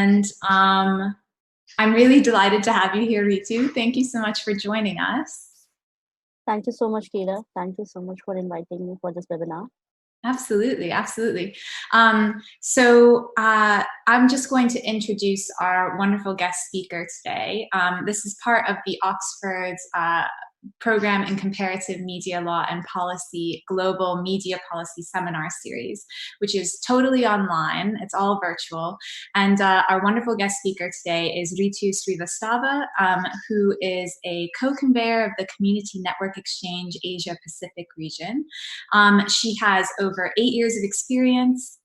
And I'm really delighted to have you here, Ritu. Thank you so much for joining us. Thank you so much, Kira. Thank you so much for inviting me for this webinar. Absolutely, absolutely. So I'm just going to introduce our wonderful guest speaker today. This is part of the Oxford's program in comparative media law and policy global media policy seminar series, which is totally online. It's all virtual. And our wonderful guest speaker today is Ritu Srivastava, who is a co-convener of the Community Network Exchange Asia Pacific region. She has over 8 years of experience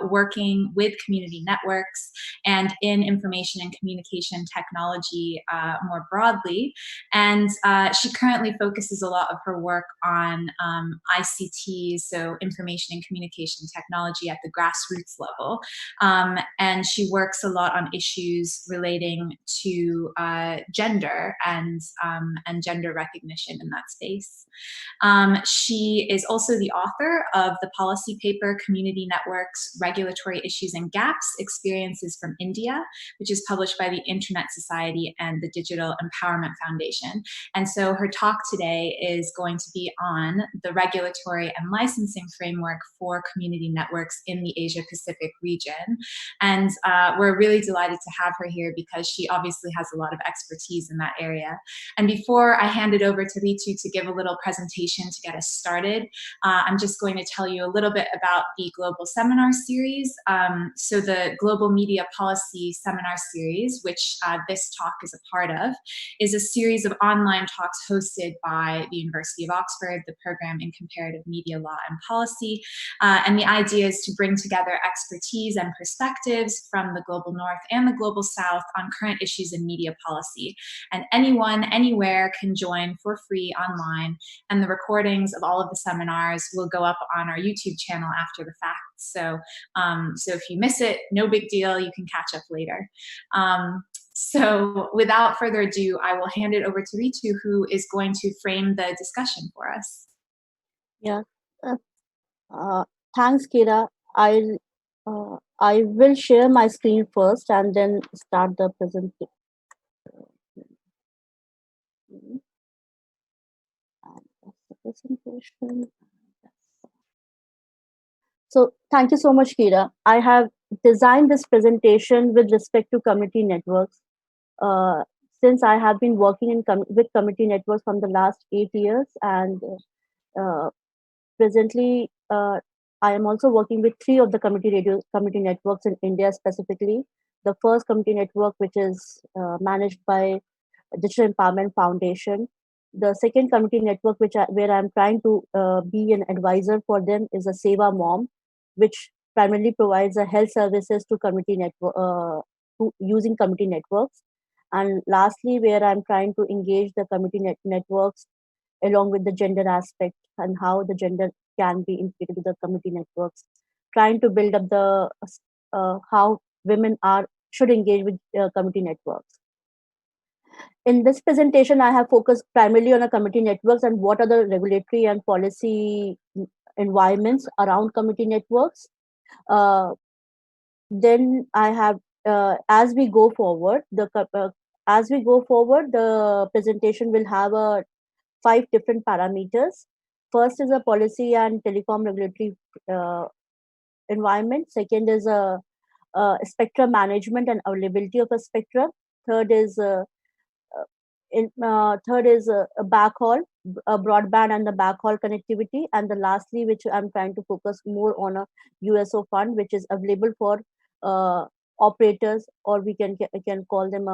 working with community networks and in information and communication technology more broadly. And she currently focuses a lot of her work on ICT, so information and communication technology at the grassroots level. And she works a lot on issues relating to gender and gender recognition in that space. She is also the author of the policy paper, Community Networks, Regulatory Issues and Gaps, Experiences from India, which is published by the Internet Society and the Digital Empowerment Foundation. And so her talk today is going to be on the regulatory and licensing framework for community networks in the Asia Pacific region. And we're really delighted to have her here because she obviously has a lot of expertise in that area. And before I hand it over to Ritu to give a little presentation to get us started, I'm just going to tell you a little bit about the global seminar series. So the Global Media Policy Seminar Series, which this talk is a part of, is a series of online talks hosted by the University of Oxford, the program in comparative media law and policy. And the idea is to bring together expertise and perspectives from the global north and the global south on current issues in media policy. And anyone, anywhere can join for free online. And the recordings of all of the seminars will go up on our YouTube channel after the fact. So, so if you miss it, no big deal, you can catch up later. So without further ado, I will hand it over to Ritu, who is going to frame the discussion for us. Yeah, thanks, Kira. I will share my screen first and then start the presentation. So thank you so much, Kira. I have designed this presentation with respect to community networks. Since I have been working with community networks from the last 8 years, and presently I am also working with 3 of the community networks in India specifically. The first community network, which is managed by Digital Empowerment Foundation. The second community network, where I'm trying to be an advisor for them, is a Seva Mom, which primarily provides health services to community network using community networks. And lastly, where I'm trying to engage the community networks along with the gender aspect and how the gender can be integrated to the community networks, trying to build up the how women should engage with community networks. In this presentation, I have focused primarily on community networks and what are the regulatory and policy environments around community networks. Then I have, as we go forward, the presentation will have 5 different parameters. First is a policy and telecom regulatory environment. Second is a spectrum management and availability of a spectrum. Third is a backhaul, a broadband and the backhaul connectivity. And the lastly, which I'm trying to focus more on, a USO fund, which is available for operators, or we can call them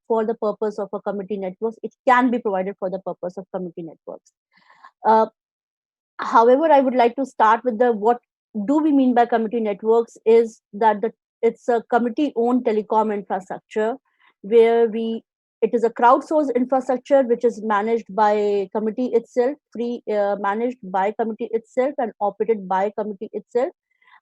for the purpose of a community networks. It can be provided for the purpose of community networks. However, I would like to start with what do we mean by community networks is that it's a community-owned telecom infrastructure where it is a crowdsourced infrastructure which is managed by community itself, managed by community itself and operated by community itself.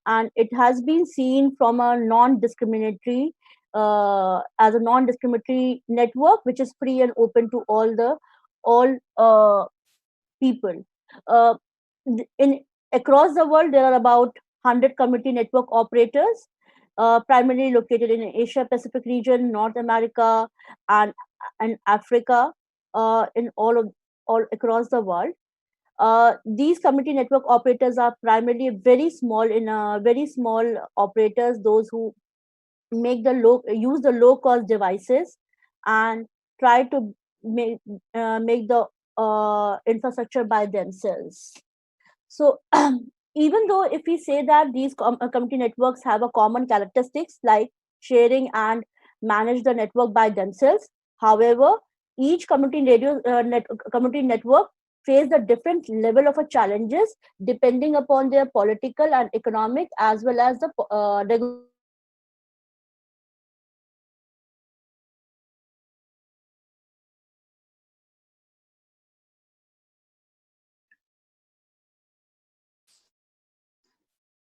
And it has been seen from a non-discriminatory as a non-discriminatory network which is free and open to all people. Across the world, there are about 100 community network operators. primarily located in Asia Pacific region, North America, and Africa, in all across the world. These community network operators are primarily very small operators, those who use the low cost devices and try to make the infrastructure by themselves. So even though if we say that these community networks have a common characteristics like sharing and manage the network by themselves, however, each community network face a different level of a challenges depending upon their political and economic as well as the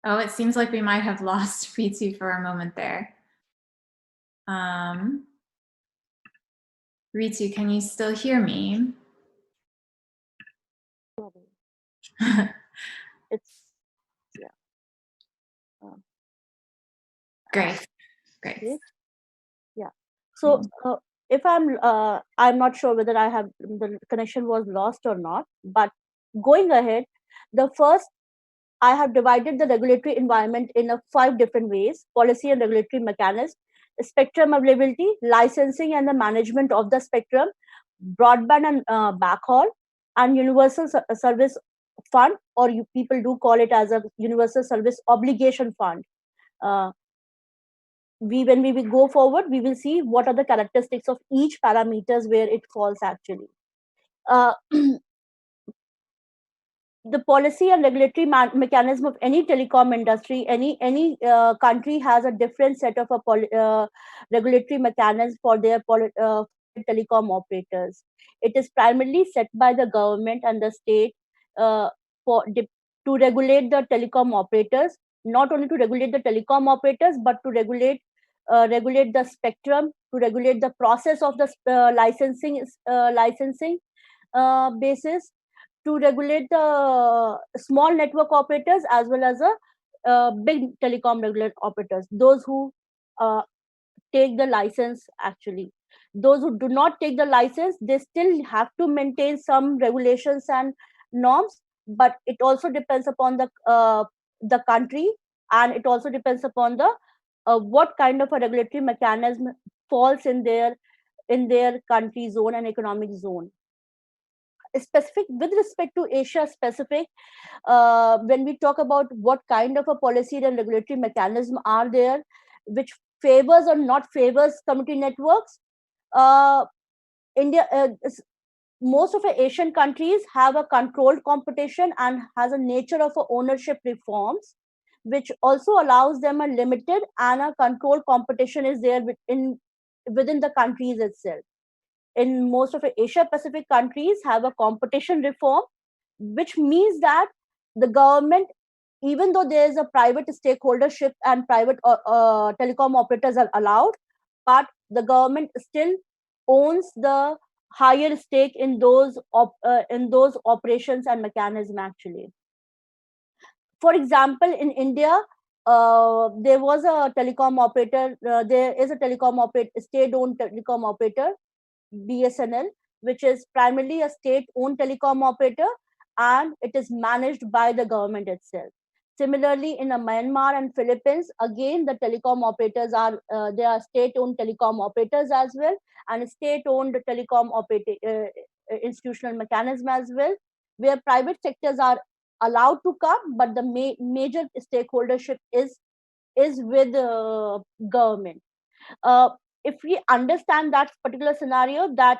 Oh, it seems like we might have lost Ritu for a moment there. Ritu, can you still hear me? it's yeah. Great. Yeah. So if I'm not sure whether the connection was lost or not, but going ahead, the first I have divided the regulatory environment in 5 different ways: policy and regulatory mechanism, spectrum availability, licensing and the management of the spectrum, broadband and backhaul, and universal service fund, or people do call it as a universal service obligation fund. Uh, when we will go forward, we will see what are the characteristics of each parameters where it falls actually. Uh, the policy and regulatory mechanism of any telecom industry, any country has a different set of regulatory mechanism for their telecom operators. It is primarily set by the government and the state uh, to regulate the telecom operators, not only to regulate the telecom operators, but to regulate the spectrum, to regulate the process of the licensing basis, to regulate the small network operators as well as the big telecom regular operators, those who uh, take the license actually. Those who do not take the license, they still have to maintain some regulations and norms, but it also depends upon the country, and it also depends upon the what kind of a regulatory mechanism falls in their country zone and economic zone. Specific with respect to Asia specific, when we talk about what kind of a policy and regulatory mechanism are there which favors or not favors community networks, uh, India, most of the Asian countries have a controlled competition and has a nature of a ownership reforms, which also allows them a limited and a controlled competition is there within the countries itself. In most of the Asia Pacific countries have a competition reform, which means that the government, even though there is a private stakeholdership and private telecom operators are allowed, but the government still owns the higher stake in those operations and mechanism actually. For example, in India, there was a telecom operator. There is a state-owned telecom operator, BSNL, which is primarily a state-owned telecom operator, and it is managed by the government itself. Similarly, in Myanmar and Philippines, again the telecom operators they are state-owned telecom operators as well, and state-owned telecom institutional mechanism as well, where private sectors are allowed to come, but the major stakeholdership is with government. Uh, if we understand that particular scenario, that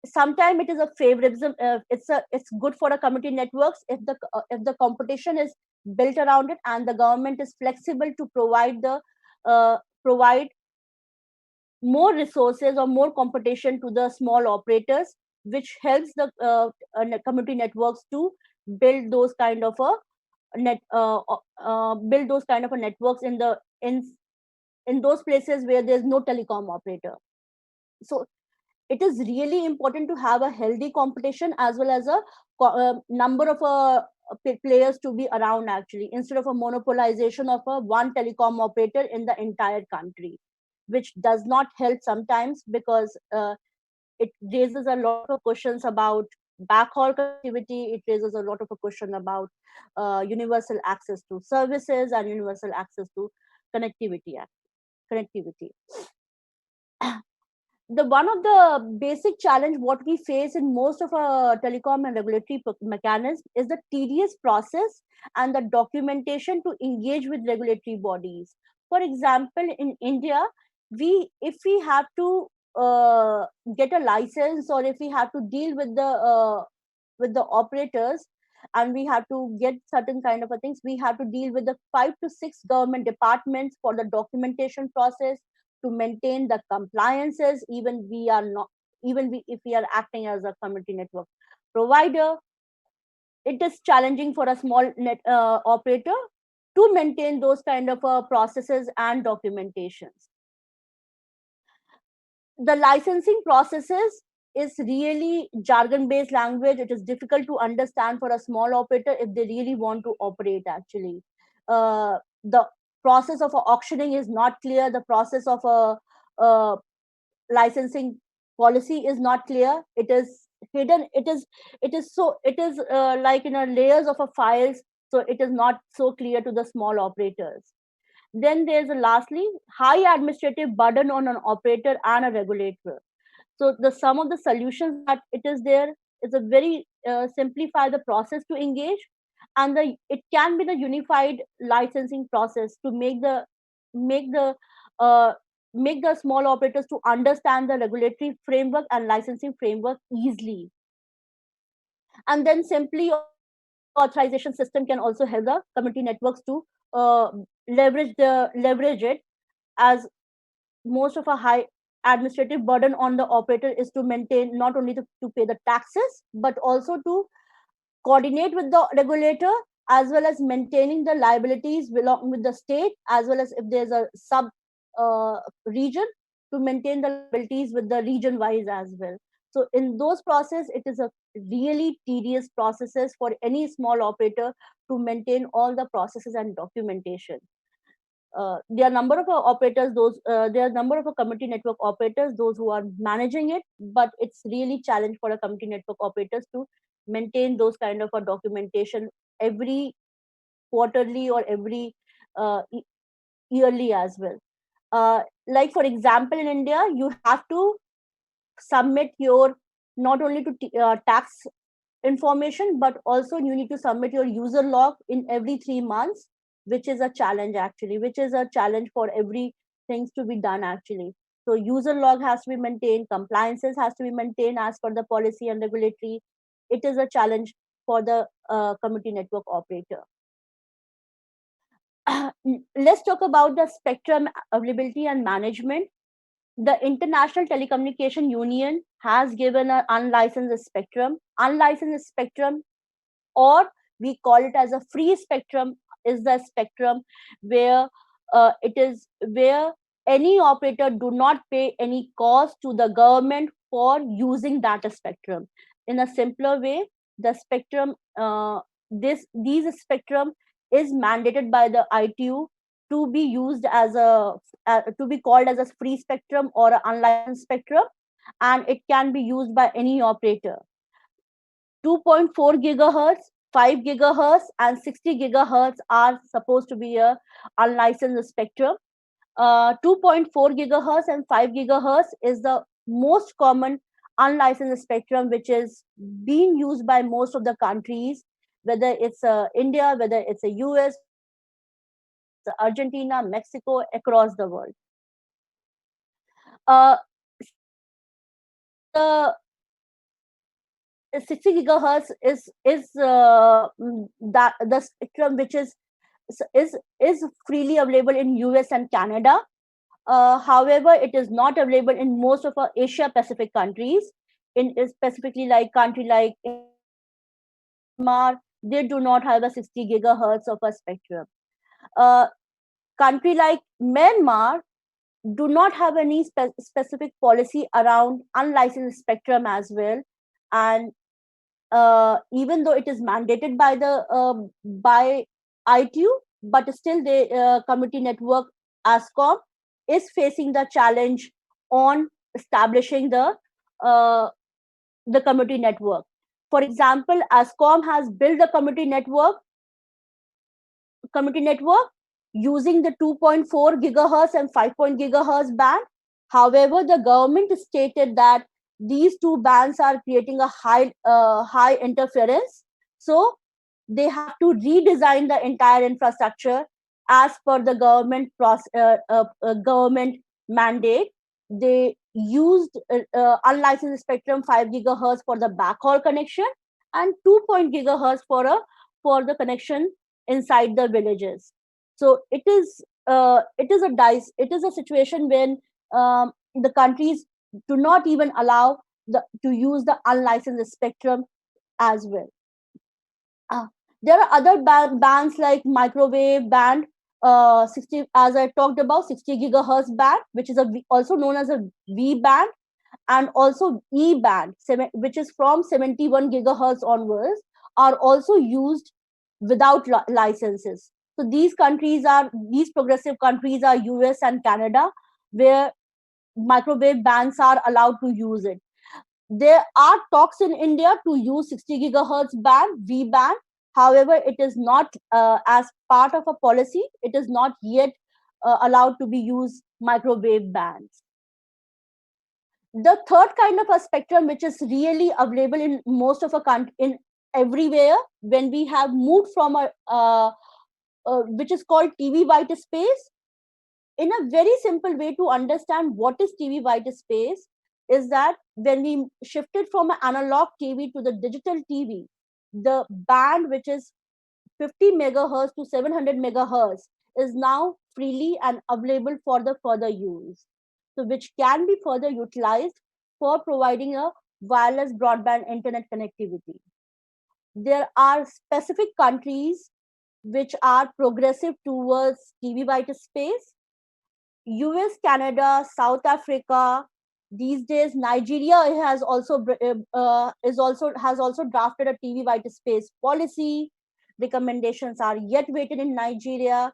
sometimes it is a favoritism, it's good for the community networks if the competition is built around it and the government is flexible to provide more resources or more competition to the small operators, which helps the community networks to build those kind of a build those kind of a networks in those places where there's no telecom operator. So it is really important to have a healthy competition as well as a number of players to be around actually, instead of a monopolization of a one telecom operator in the entire country, which does not help sometimes, because it raises a lot of questions about backhaul connectivity. It raises a lot of a question about universal access to services and universal access to connectivity. The one of the basic challenge what we face in most of our telecom and regulatory mechanisms is the tedious process and the documentation to engage with regulatory bodies. For example, in India, if we have to get a license, or if we have to deal with the operators, and we have to get certain kind of things, we have to deal with the 5 to 6 government departments for the documentation process, to maintain the compliances. Even we are not, even if we are acting as a community network provider, it is challenging for a small net operator to maintain those kind of processes and documentations. The licensing processes is really jargon based language. It is difficult to understand for a small operator if they really want to operate actually. The process of auctioning is not clear. The process of a licensing policy is not clear. It is hidden. It is like in a layers of a files, so it is not so clear to the small operators. Then there's lastly high administrative burden on an operator and a regulator. So the some of the solutions that it is there is a very simplify the process to engage, and it can be the unified licensing process to make the uh, make the small operators to understand the regulatory framework and licensing framework easily. And then simply authorization system can also help the community networks to uh, leverage it, as most of a high administrative burden on the operator is to maintain, not only to pay the taxes, but also to coordinate with the regulator, as well as maintaining the liabilities belong with the state, as well as if there's a sub region, to maintain the liabilities with the region wise as well. So in those process, it is a really tedious processes for any small operator to maintain all the processes and documentation. There are number of operators, there are number of community network operators, those who are managing it, but it's really challenge for a community network operators to maintain those kind of a documentation every quarterly or every yearly as well. Like for example, in India, you have to submit your, not only to tax information, but also you need to submit your user log in every 3 months, which is a challenge actually, which is a challenge for every things to be done actually. So user log has to be maintained, compliances has to be maintained as per the policy and regulatory. It is a challenge for the community network operator. Let's talk about the spectrum availability and management. The International Telecommunication Union has given an unlicensed spectrum. Unlicensed spectrum, or we call it as a free spectrum, is the spectrum where it is where any operator do not pay any cost to the government for using that spectrum. In a simpler way, the spectrum these spectrum is mandated by the ITU to be used as to be called as a free spectrum or an unlicensed spectrum, and it can be used by any operator. 2.4 gigahertz, 5 gigahertz, and 60 gigahertz are supposed to be a unlicensed spectrum. 2.4 gigahertz and 5 gigahertz is the most common unlicensed spectrum, which is being used by most of the countries, whether it's India, whether it's a US, whether it's Argentina, Mexico, across the world. 60 gigahertz is that the spectrum which is freely available in US and Canada. However, it is not available in most of our Asia Pacific countries. In specifically like country like Myanmar, they do not have a 60 gigahertz of a spectrum. Uh, Country like Myanmar do not have any specific policy around unlicensed spectrum as well, and even though it is mandated by the by ITU, but still the community network ASCOM is facing the challenge on establishing the community network. For example, ASCOM has built the community network using the 2.4 gigahertz and 5 gigahertz band. However, the government stated that these two bands are creating a high interference, so they have to redesign the entire infrastructure as per the government mandate. They used unlicensed spectrum 5 gigahertz for the backhaul connection and 2 gigahertz for the connection inside the villages. So it is a situation when the countries do not even allow to use the unlicensed spectrum as well. There are other bands like microwave band, 60, as I talked about, 60 gigahertz band, which is also known as a V band, and also E band, which is from 71 gigahertz onwards, are also used without licenses. So these progressive countries are US and Canada, where microwave bands are allowed to use it. There are talks in India to use 60 gigahertz band, V band. However, it is not as part of a policy. It is not yet allowed to be used microwave bands. The third kind of a spectrum, which is really available in most of a country, in everywhere, when we have moved from which is called TV white space. In a very simple way to understand what is TV white space is that when we shifted from an analog TV to the digital TV, the band which is 50 megahertz to 700 megahertz is now freely and available for the further use. So which can be further utilized for providing a wireless broadband internet connectivity. There are specific countries which are progressive towards TV white space. US, Canada, South Africa. These days, Nigeria has also drafted a TV white space policy. Recommendations are yet waited in Nigeria.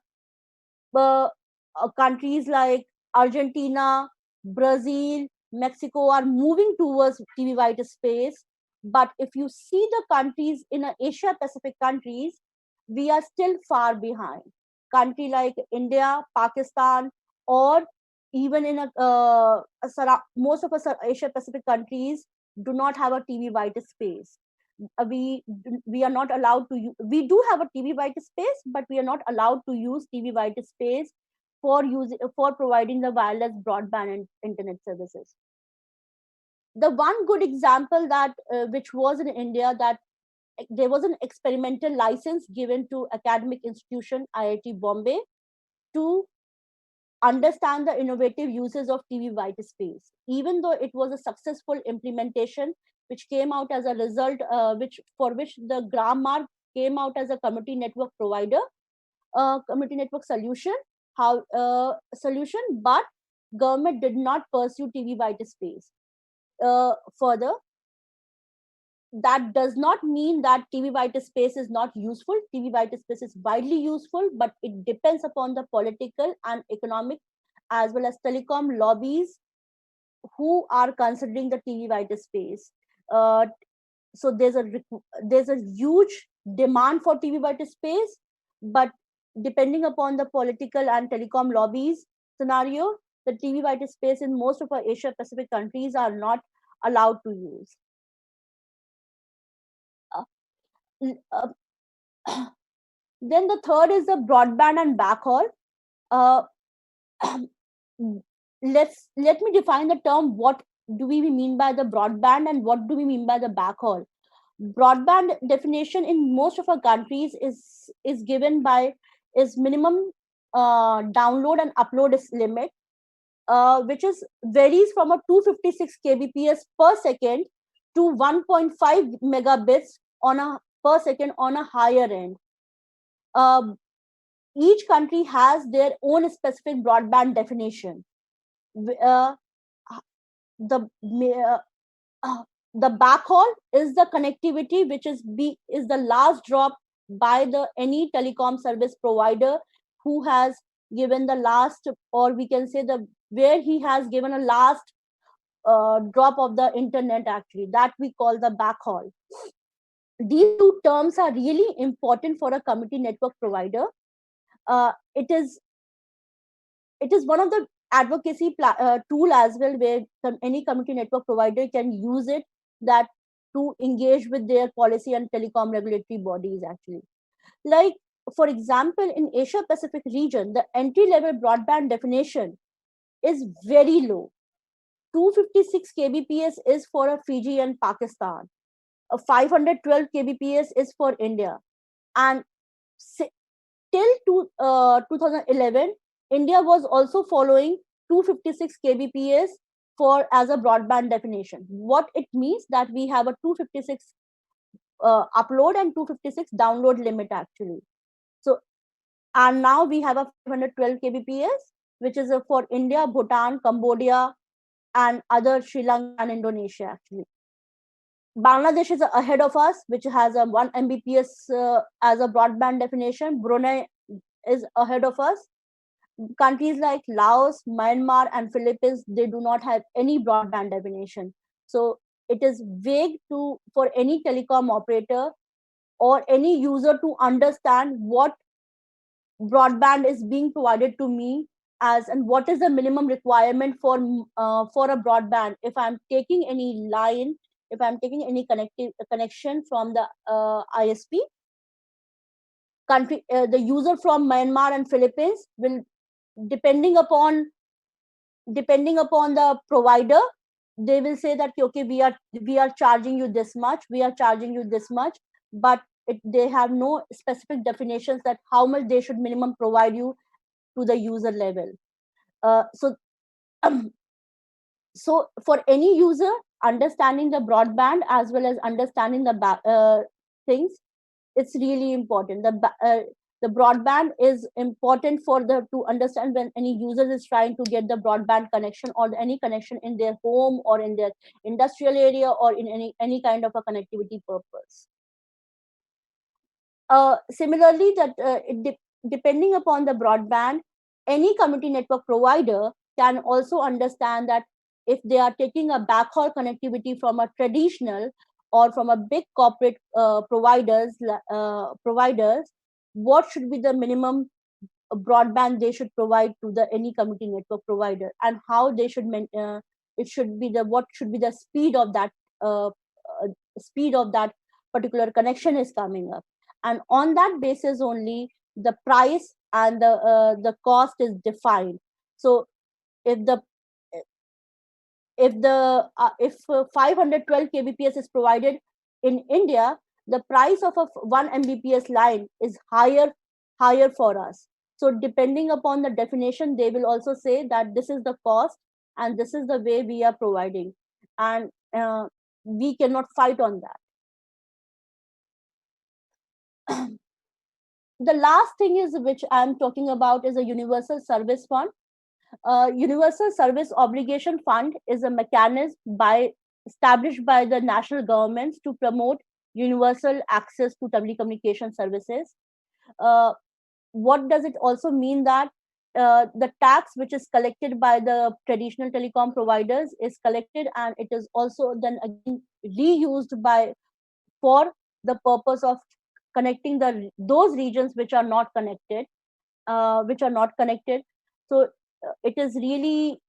Countries like Argentina, Brazil, Mexico are moving towards TV white space. But if you see the countries in Asia Pacific countries, we are still far behind. Country like India, Pakistan, or even in most of us Asia Pacific countries do not have a TV white space. We are not allowed to. We do have a TV white space, but we are not allowed to use TV white space for providing the wireless broadband and internet services. The one good example that which was in India, that there was an experimental license given to academic institution IIT Bombay to understand the innovative uses of TV white space. Even though it was a successful implementation, which came out as a result, for which the gram mark came out as a community network provider, community network solution, but government did not pursue TV white space further. That does not mean that TV white space is not useful. TV white space is widely useful, but it depends upon the political and economic as well as telecom lobbies who are considering the TV white space. So there's a huge demand for TV white space, but depending upon the political and telecom lobbies scenario, the TV white space in most of our Asia Pacific countries are not allowed to use. Then the third is the broadband and backhaul. Let me define the term. What do we mean by the broadband and what do we mean by the backhaul? Broadband definition in most of our countries is given by minimum download and upload limit, which is varies from a 256 kbps per second to 1.5 megabits per second on a higher end. Each country has their own specific broadband definition. the backhaul is the connectivity which is the last drop by the any telecom service provider who has given the last, or we can say the where he has given a last drop of the internet, actually, that we call the backhaul. These two terms are really important for a community network provider. It is one of the advocacy tool as well, where any community network provider can use it, that to engage with their policy and telecom regulatory bodies, actually. Like, for example, in Asia Pacific region, the entry level broadband definition is very low. 256 kbps is for a Fiji and Pakistan. A 512 kbps is for India. And till 2011, India was also following 256 kbps for as a broadband definition. What it means that we have a 256 upload and 256 download limit, actually. So, and now we have a 512 kbps, which is for India, Bhutan, Cambodia, and other Sri Lanka and Indonesia, actually. Bangladesh is ahead of us, which has a 1 Mbps as a broadband definition. Brunei is ahead of us. Countries like Laos, Myanmar, and Philippines, they do not have any broadband definition. So it is vague for any telecom operator or any user to understand what broadband is being provided to me as, and what is the minimum requirement for a broadband. If I'm taking any line, if I'm taking any connection from the ISP country, the user from Myanmar and Philippines will, depending upon the provider, they will say that, okay, we are charging you this much, but they have no specific definitions that how much they should minimum provide you to the user level. So so for any user, understanding the broadband as well as understanding the things, it's really important. The broadband is important to understand when any user is trying to get the broadband connection or any connection in their home or in their industrial area or in any kind of a connectivity purpose. Similarly, that depending upon the broadband, any community network provider can also understand that if they are taking a backhaul connectivity from a traditional or from a big corporate providers, what should be the minimum broadband they should provide to the any community network provider, and how they should it should be what should be the speed of that particular connection is coming up, and on that basis only the price and the cost is defined. So if the if 512 kbps is provided in India, the price of a 1 mbps line is higher for us. So depending upon the definition, they will also say that this is the cost and this is the way we are providing, and we cannot fight on that. The last thing is which I'm talking about is a universal service fund. Universal Service Obligation Fund is a mechanism established by the national governments to promote universal access to telecommunication services. What does it also mean? That the tax which is collected by the traditional telecom providers is collected, and it is also then again reused for the purpose of connecting those regions which are not connected. So it is really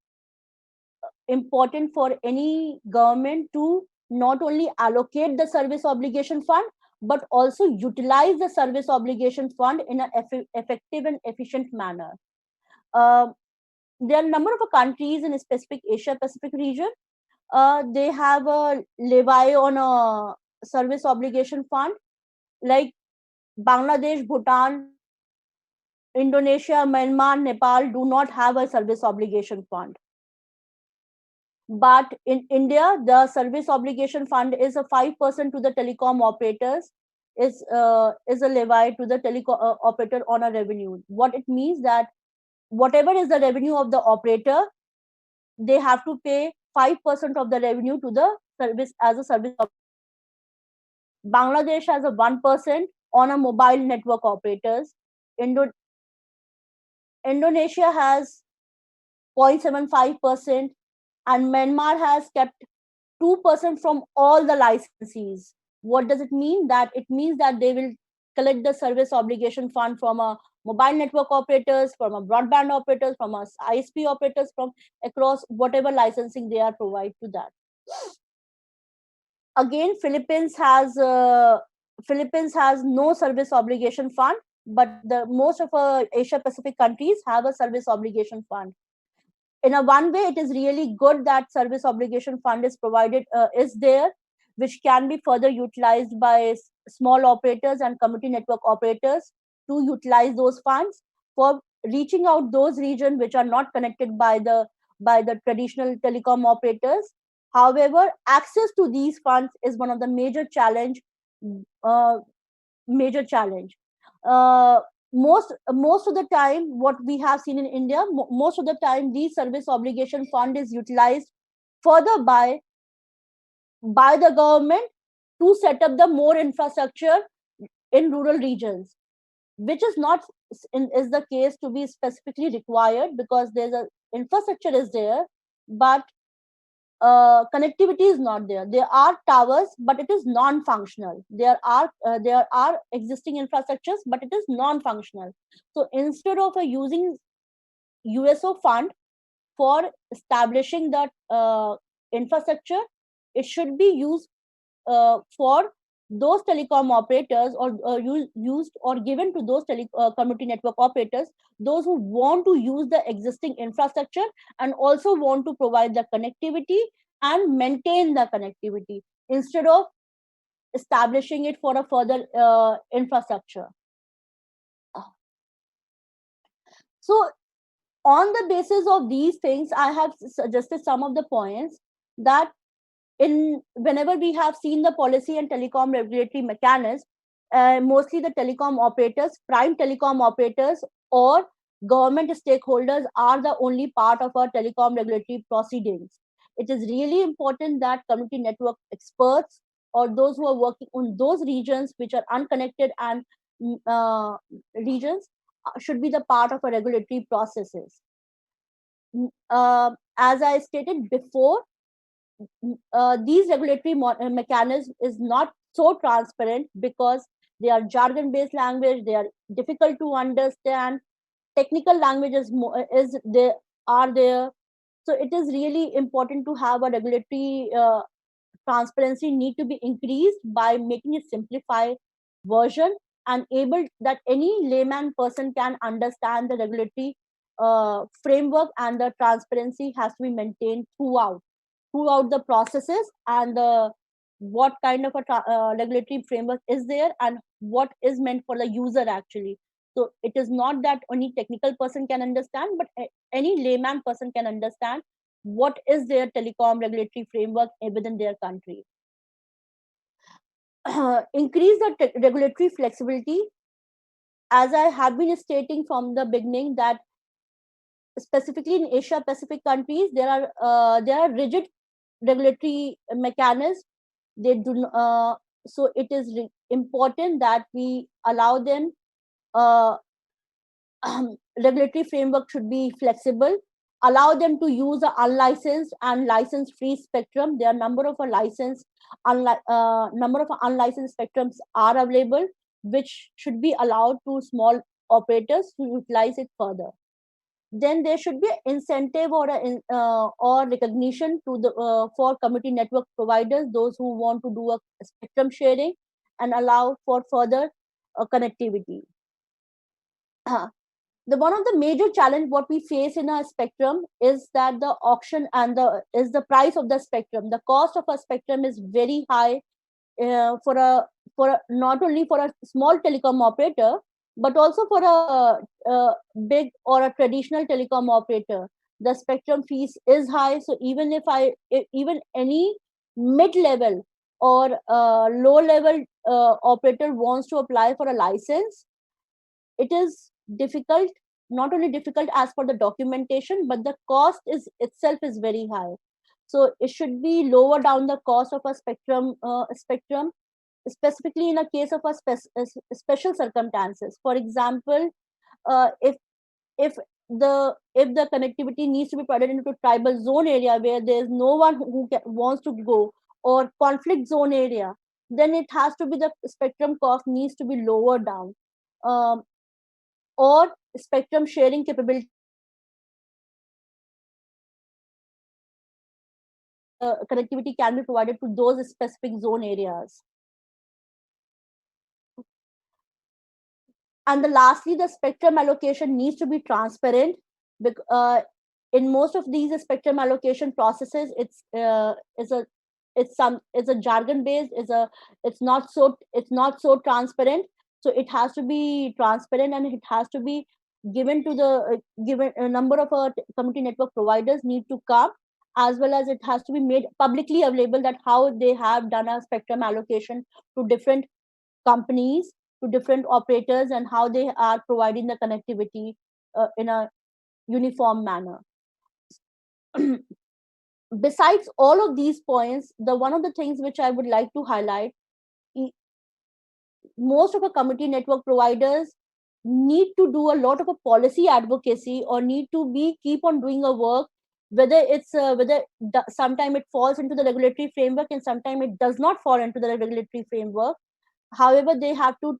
important for any government to not only allocate the service obligation fund, but also utilize the service obligation fund in an effective and efficient manner. There are a number of countries in a specific Asia Pacific region. They have a levy on a service obligation fund, like Bangladesh, Bhutan, Indonesia, Myanmar, Nepal do not have a service obligation fund. But in India, the service obligation fund is a 5% to the telecom operators, is a levy to the telecom operator on a revenue. What it means that whatever is the revenue of the operator, they have to pay 5% of the revenue to the service as a service. Bangladesh has a 1% on a mobile network operators. Indonesia has 0.75%, and Myanmar has kept 2% from all the licensees. What does it mean? That it means that they will collect the service obligation fund from a mobile network operators, from a broadband operators, from a ISP operators, from across whatever licensing they are provide to that. Again, Philippines has no service obligation fund, but the most of Asia Pacific countries have a service obligation fund. In a one way, it is really good that service obligation fund is provided, is there, which can be further utilized by small operators and community network operators to utilize those funds for reaching out those regions which are not connected by the traditional telecom operators. However, access to these funds is one of the uh, major challenge. Uh, most of the time, what we have seen in India, most of the time, the service obligation fund is utilized further by the government to set up the more infrastructure in rural regions, which is not is the case to be specifically required, because there's a infrastructure is there, but connectivity is not there. There are towers, but it is non-functional. There are existing infrastructures, but it is non-functional. So instead of using USO fund for establishing that infrastructure, it should be used for those telecom operators, or used or given to those community network operators, those who want to use the existing infrastructure and also want to provide the connectivity and maintain the connectivity, instead of establishing it for a further infrastructure. So on the basis of these things, I have suggested some of the points that in whenever we have seen the policy and telecom regulatory mechanism, mostly the telecom operators, prime telecom operators, or government stakeholders are the only part of our telecom regulatory proceedings. It is really important that community network experts, or those who are working on those regions which are unconnected and regions, should be the part of our regulatory processes. As I stated before, these regulatory mechanisms is not so transparent, because they are jargon based language, they are difficult to understand, technical languages is they are there. So it is really important to have a regulatory transparency need to be increased by making a simplified version, and able that any layman person can understand the regulatory framework, and the transparency has to be maintained throughout the processes, and what kind of a regulatory framework is there, and what is meant for the user actually. So it is not that only technical person can understand, but any layman person can understand what is their telecom regulatory framework within their country. Increase the regulatory flexibility. As I have been stating from the beginning, that specifically in Asia Pacific countries, there are rigid regulatory mechanisms. They do so it is important that we allow them. uh, Regulatory framework should be flexible, allow them to use the unlicensed and license free spectrum. There are number of number of unlicensed spectrums are available, which should be allowed to small operators to utilize it further. Then there should be incentive or recognition to the for community network providers, those who want to do a spectrum sharing and allow for further connectivity. The one of the major challenge what we face in a spectrum is that the auction and the price of the spectrum. The cost of a spectrum is very high, for not only for a small telecom operator, but also for a big or a traditional telecom operator. The spectrum fees is high. So even any mid level or low level operator wants to apply for a license, it is difficult. Not only difficult as for the documentation, but the cost is itself is very high. So it should be lower down the cost of a spectrum, specifically in a case of special circumstances. For example, if if the connectivity needs to be provided into tribal zone area where there is no one who wants to go, or conflict zone area, then it has to be the spectrum cost needs to be lower down, um, or spectrum sharing capability connectivity can be provided to those specific zone areas. And lastly, the spectrum allocation needs to be transparent. In most of these spectrum allocation processes, it's a jargon based, it's not so transparent. So it has to be transparent, and it has to be given to the given a number of community network providers need to come, as well as it has to be made publicly available that how they have done a spectrum allocation to different companies, to different operators, and how they are providing the connectivity in a uniform manner. Besides all of these points, the one of the things which I would like to highlight, most of the community network providers need to do a lot of a policy advocacy, or need to be keep on doing a work, whether it's sometime it falls into the regulatory framework and sometime it does not fall into the regulatory framework. However, they have to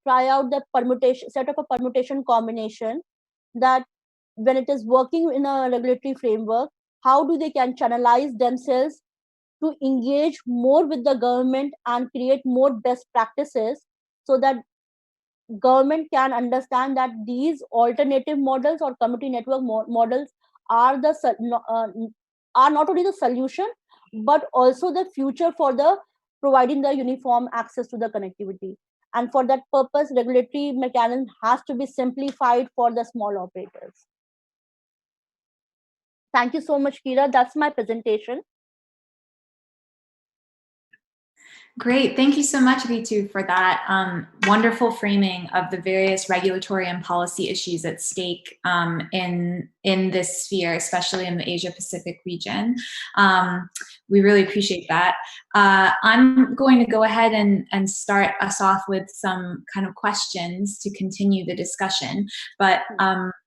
try out the permutation, set up a permutation combination, that when it is working in a regulatory framework, how do they can channelize themselves to engage more with the government and create more best practices, so that government can understand that these alternative models or community network models are are not only the solution, but also the future for the providing the uniform access to the connectivity. And for that purpose, regulatory mechanism has to be simplified for the small operators. Thank you so much, Kira. That's my presentation. Great. Thank you so much, Ritu, for that wonderful framing of the various regulatory and policy issues at stake in this sphere, especially in the Asia-Pacific region. We really appreciate that. I'm going to go ahead and start us off with some kind of questions to continue the discussion, but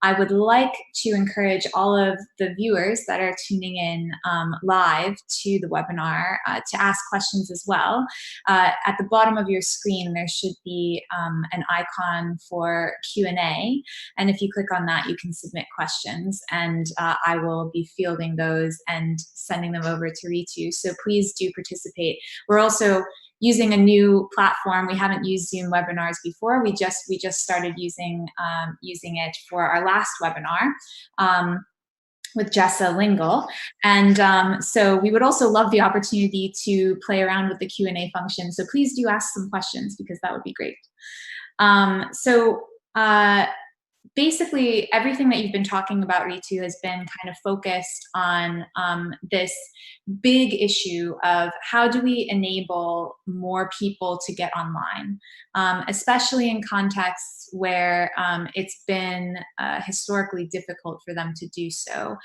I would like to encourage all of the viewers that are tuning in live to the webinar to ask questions as well. At the bottom of your screen, there should be an icon for Q&A, and if you click on that, you can submit questions, and I will be fielding those and sending them over to Ritu, so please do participate. We're also using a new platform. We haven't used Zoom webinars before. We just started using it for our last webinar. With Jessa Lingle. And so we would also love the opportunity to play around with the Q&A function. So please do ask some questions, because that would be great. Basically, everything that you've been talking about, Ritu, has been kind of focused on this big issue of how do we enable more people to get online, especially in contexts where it's been historically difficult for them to do so,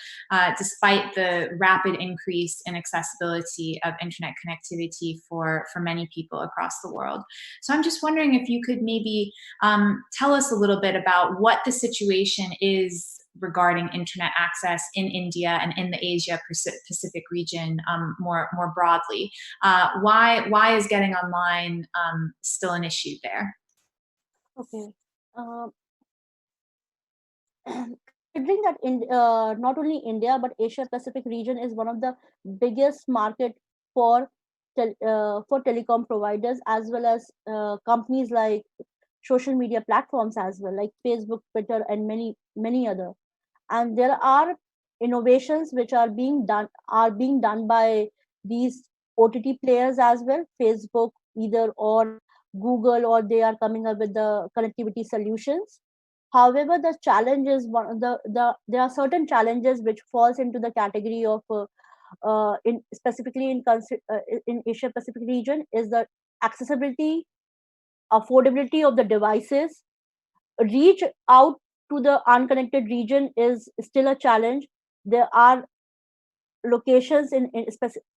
despite the rapid increase in accessibility of internet connectivity for many people across the world. So I'm just wondering if you could maybe tell us a little bit about what the situation is regarding internet access in India and in the Asia Pacific region more broadly. Why is getting online still an issue there? Okay. Considering that not only India but Asia Pacific region is one of the biggest market for telecom providers, as well as companies like social media platforms as well, like Facebook, Twitter, and many other. And there are innovations which are being done by these OTT players as well, Facebook either or Google, or they are coming up with the connectivity solutions. However, the challenge is there are certain challenges which falls into the category of specifically in Asia Pacific region, is the accessibility, affordability of the devices. Reach out to the unconnected region is still a challenge. There are locations in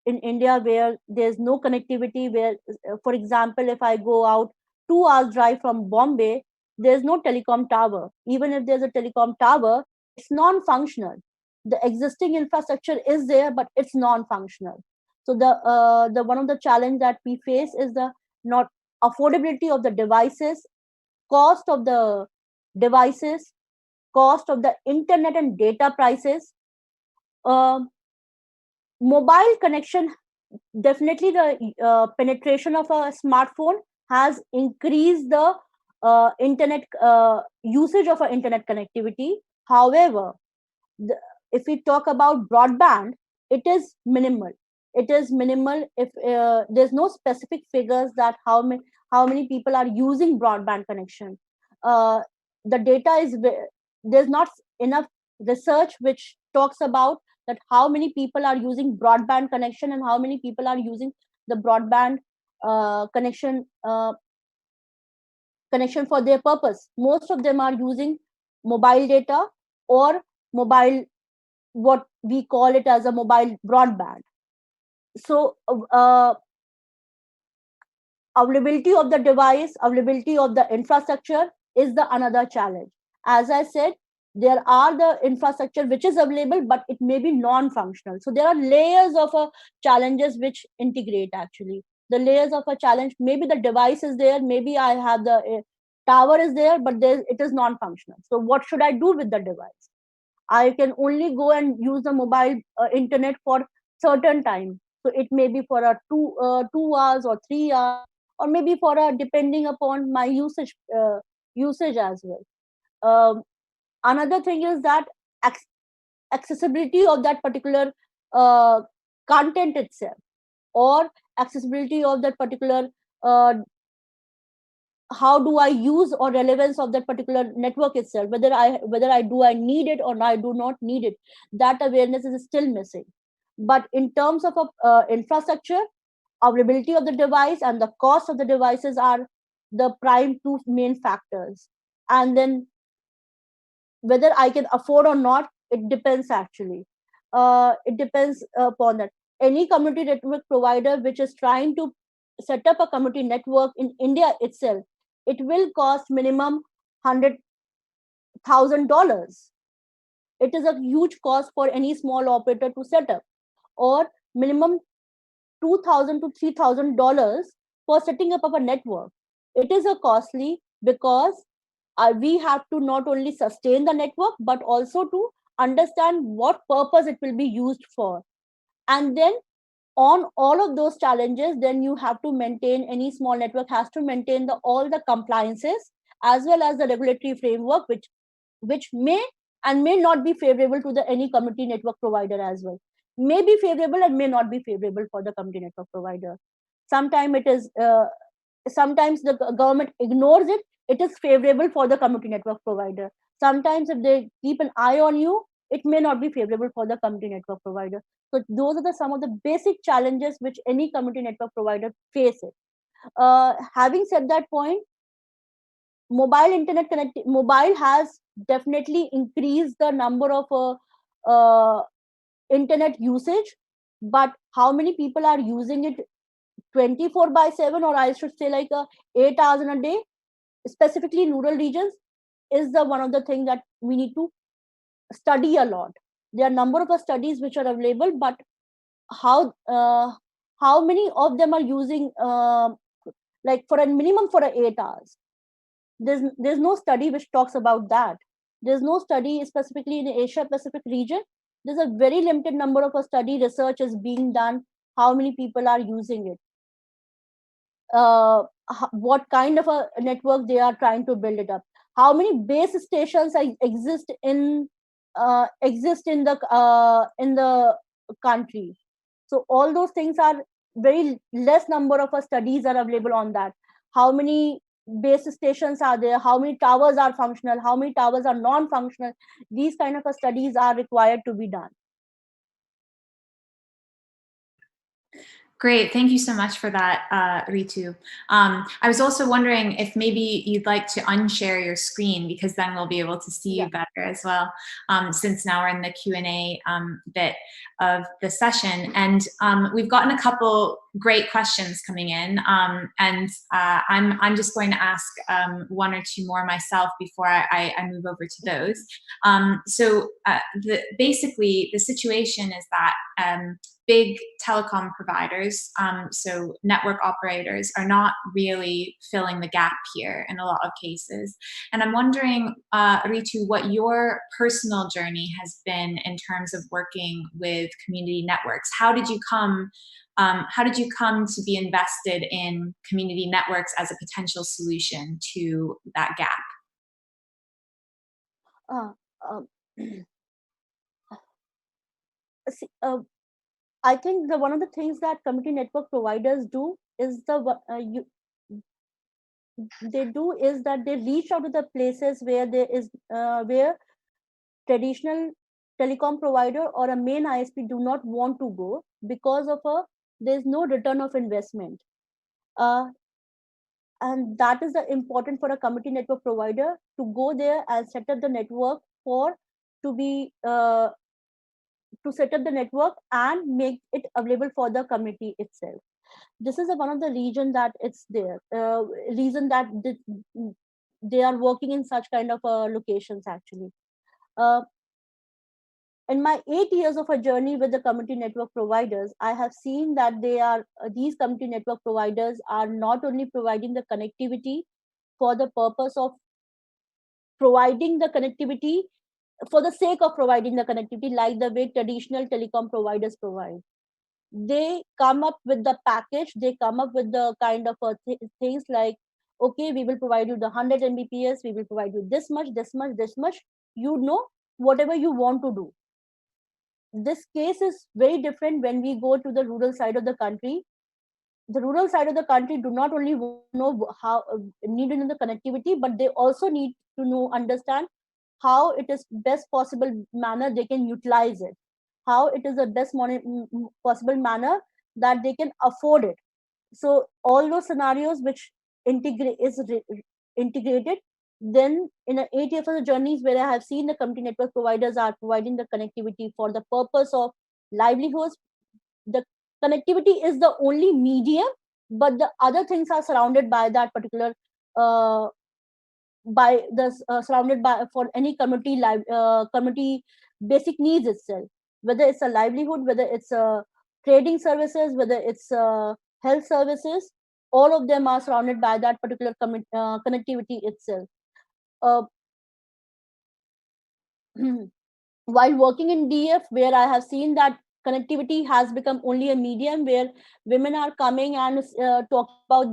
India where there's no connectivity, where, for example, if I go out 2 hours drive from Bombay, there's no telecom tower. Even if there's a telecom tower, it's non-functional. The existing infrastructure is there, but it's non-functional. So the one of the challenge that we face is the not affordability of the devices, cost of the devices, cost of the internet and data prices. Um Mobile connection, definitely the penetration of a smartphone has increased the internet usage of our internet connectivity. However, the, if we talk about broadband, it is minimal. It is minimal. If there's no specific figures that how many people are using broadband connection. uh, the data is there's not enough research which talks about that how many people are using broadband connection and how many people are using the broadband connection for their purpose. Most of them are using mobile data or mobile, what we call it as a mobile broadband. So availability of the device, availability of the infrastructure is the another challenge. As I said, there are the infrastructure which is available, but it may be non-functional. So there are layers of challenges which integrate actually. The layers of a challenge, maybe the device is there, maybe I have the tower is there, but it is non-functional. So what should I do with the device? I can only go and use the mobile internet for certain time. So it may be for a 2 hours or 3 hours, or maybe for a depending upon my usage as well. Um, Another thing is that accessibility of that particular uh, content itself, or accessibility of that particular uh, how do I use or relevance of that particular network itself, whether I need it or I do not need it. That awareness is still missing. But in terms of infrastructure, availability of the device and the cost of the devices are the prime two main factors. And then whether I can afford or not, it depends actually. It depends upon that. Any community network provider which is trying to set up a community network in India itself, it will cost minimum $100,000. It is a huge cost for any small operator to set up, or minimum $2,000 to $3,000 for setting up of a network. It is a costly because we have to not only sustain the network but also to understand what purpose it will be used for. And then on all of those challenges, then you have to maintain, any small network has to maintain all the compliances as well as the regulatory framework, which may and may not be favorable to the any community network provider as well. May be favorable and may not be favorable for the community network provider. Sometimes it is sometimes the government ignores it. It is favorable for the community network provider. Sometimes if they keep an eye on you, it may not be favorable for the community network provider. So those are some of the basic challenges which any community network provider faces. Having said that point, mobile has definitely increased the number of internet usage, but how many people are using it 24/7, or I should say like 8 hours in a day, specifically in rural regions, is the one of the things that we need to study a lot. There are a number of studies which are available, but how many of them are using like for a minimum for 8 hours? There's no study which talks about that. There's no study specifically in Asia Pacific region. There's a very limited number of a study research is being done. How many people are using it? What kind of a network they are trying to build it up? How many base stations exist in the country? So all those things are very less number of studies are available on that. How many base stations are there? How many towers are functional? How many towers are non-functional? These kind of studies are required to be done. Great. Thank you so much for that, Ritu. I was also wondering if maybe you'd like to unshare your screen, because then we'll be able to see you better as well, since now we're in the Q&A bit of the session. And we've gotten a couple great questions coming in, and I'm just going to ask one or two more myself before I move over to those. Basically, the situation is that big telecom providers, so network operators, are not really filling the gap here in a lot of cases. And I'm wondering, Ritu, what your personal journey has been in terms of working with community networks. How did you come to be invested in community networks as a potential solution to that gap? See, I think one of the things that community network providers do is that they reach out to the places where there is where traditional telecom provider or a main ISP do not want to go, because of there's no return of investment. And that is the important for a community network provider to go there and set up the network to set up the network and make it available for the community itself. This is one of the reason that they are working in such kind of locations actually. In my 8 years of a journey with the community network providers, I have seen that these community network providers are not only providing the connectivity for the purpose of providing the connectivity for the sake of providing the connectivity, like the way traditional telecom providers provide. They come up with the package, they come up with the kind of things like, okay, we will provide you the 100 Mbps, we will provide you this much, this much, this much, whatever you want to do. This case is very different when we go to the rural side of the country. The rural side of the country do not only know how need to know the connectivity, but they also need to understand how it is best possible manner they can utilize it, how it is the best possible manner that they can afford it. So all those scenarios which integrated, then in 8 years of the journeys where I have seen the community network providers are providing the connectivity for the purpose of livelihoods. The connectivity is the only medium, but the other things are surrounded by that particular surrounded by for any community basic needs itself, whether it's a livelihood, whether it's trading services, whether it's health services. All of them are surrounded by that particular connectivity itself. While working in DF, where I have seen that connectivity has become only a medium where women are coming and talk about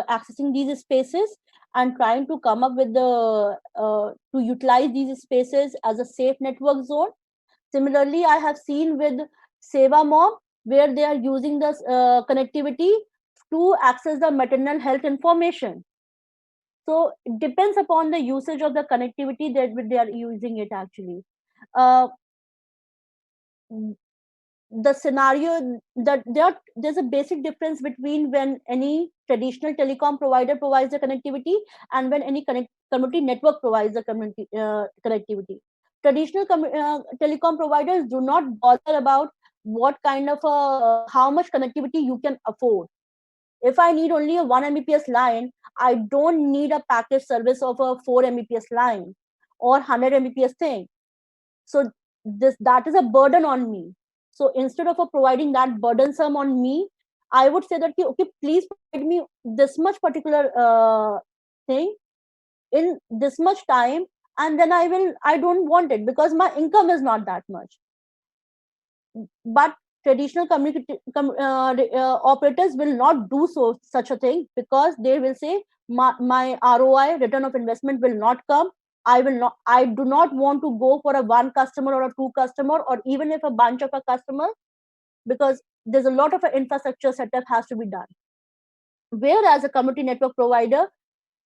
accessing these spaces and trying to come up with to utilize these spaces as a safe network zone. Similarly, I have seen with Seva Mom, where they are using this connectivity to access the maternal health information. So it depends upon the usage of the connectivity that they are using it actually. The scenario that there's a basic difference between when any traditional telecom provider provides the connectivity and when any community network provides the connectivity. Traditional telecom providers do not bother about what kind of how much connectivity you can afford. If I need only a 1 Mbps line, I don't need a package service of a 4 Mbps line or 100 Mbps thing. So that is a burden on me. So instead of providing that burdensome on me, I would say that okay, please provide me this much particular thing in this much time, and then I don't want it because my income is not that much. But traditional operators will not do such a thing, because they will say my ROI, return of investment, will not come. I do not want to go for a one customer or a two customer or even if a bunch of a customer, because there's a lot of infrastructure setup has to be done. Whereas a community network provider,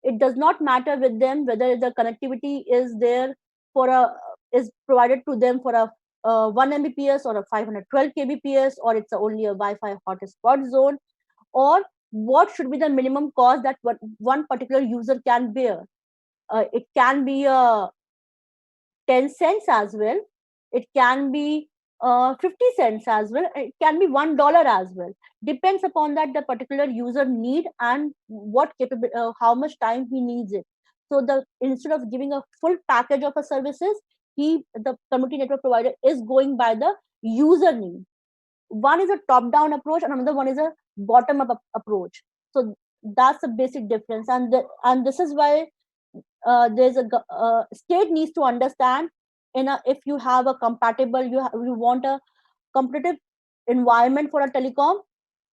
it does not matter with them whether the connectivity is there is provided to them for a 1 Mbps or a 512 kbps, or it's only a Wi-Fi hotspot zone, or what should be the minimum cost that one particular user can bear. It can be 10 cents as well. It can be 50 cents as well. It can be $1 as well. Depends upon that the particular user need and what how much time he needs it. So instead of giving a full package of a services, the community network provider is going by the user need. One is a top down approach and another one is a bottom up approach. So that's the basic difference, and this is why there's a state needs to understand if you have a compatible, you want a competitive environment for a telecom,